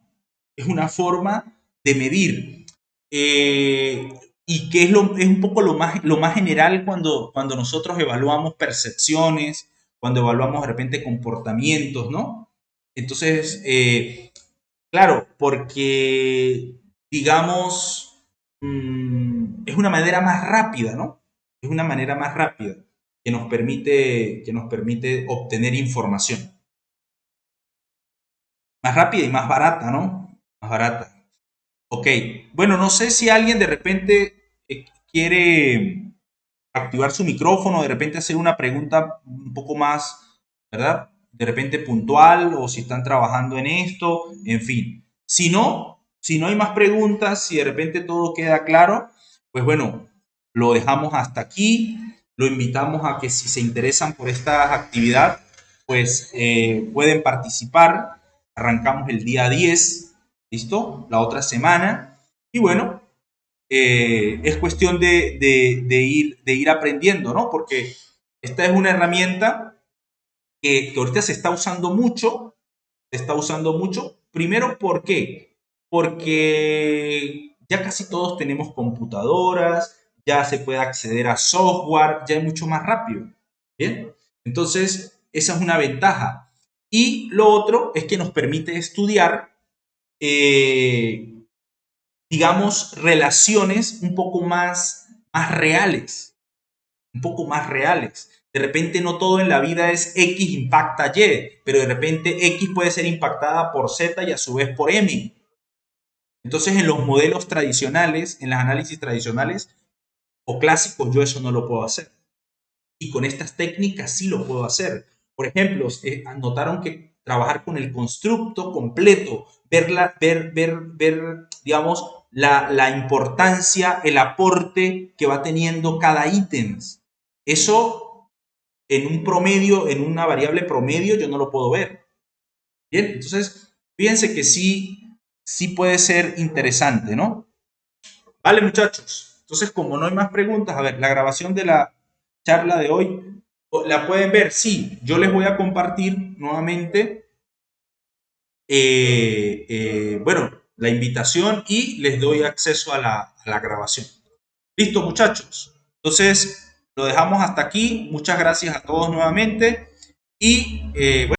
Es una forma de medir. Y que es un poco lo más general cuando nosotros evaluamos percepciones, cuando evaluamos de repente comportamientos, ¿no? Entonces, claro, porque, digamos, es una manera más rápida, ¿no? Es una manera más rápida que nos permite obtener información. Más rápida y más barata, ¿no? Más barata. Ok. Bueno, no sé si alguien de repente quiere activar su micrófono, de repente hacer una pregunta un poco más, ¿verdad? De repente puntual o si están trabajando en esto, en fin. Si no hay más preguntas, si de repente todo queda claro, pues bueno, lo dejamos hasta aquí. Lo invitamos a que si se interesan por esta actividad, pues pueden participar. Arrancamos el día 10, ¿listo? La otra semana. Y bueno, es cuestión de ir aprendiendo, ¿no? Porque esta es una herramienta que ahorita se está usando mucho. Primero, ¿por qué? Porque ya casi todos tenemos computadoras, ya se puede acceder a software, ya es mucho más rápido. ¿Bien? Entonces, esa es una ventaja. Y lo otro es que nos permite estudiar eh, digamos, relaciones un poco más reales, un poco más reales. De repente no todo en la vida es X impacta Y, pero de repente X puede ser impactada por Z y a su vez por M. Entonces en los modelos tradicionales, en los análisis tradicionales o clásicos, yo eso no lo puedo hacer. Y con estas técnicas sí lo puedo hacer. Por ejemplo, notaron que trabajar con el constructo completo, ver digamos, la importancia, el aporte que va teniendo cada ítem. Eso en un promedio, en una variable promedio, yo no lo puedo ver. Bien, entonces, fíjense que sí puede ser interesante, ¿no? Vale, muchachos. Entonces, como no hay más preguntas, a ver, la grabación de la charla de hoy, ¿la pueden ver? Sí, yo les voy a compartir nuevamente, bueno, la invitación y les doy acceso a la grabación. Listo, muchachos. Entonces, lo dejamos hasta aquí. Muchas gracias a todos nuevamente y bueno.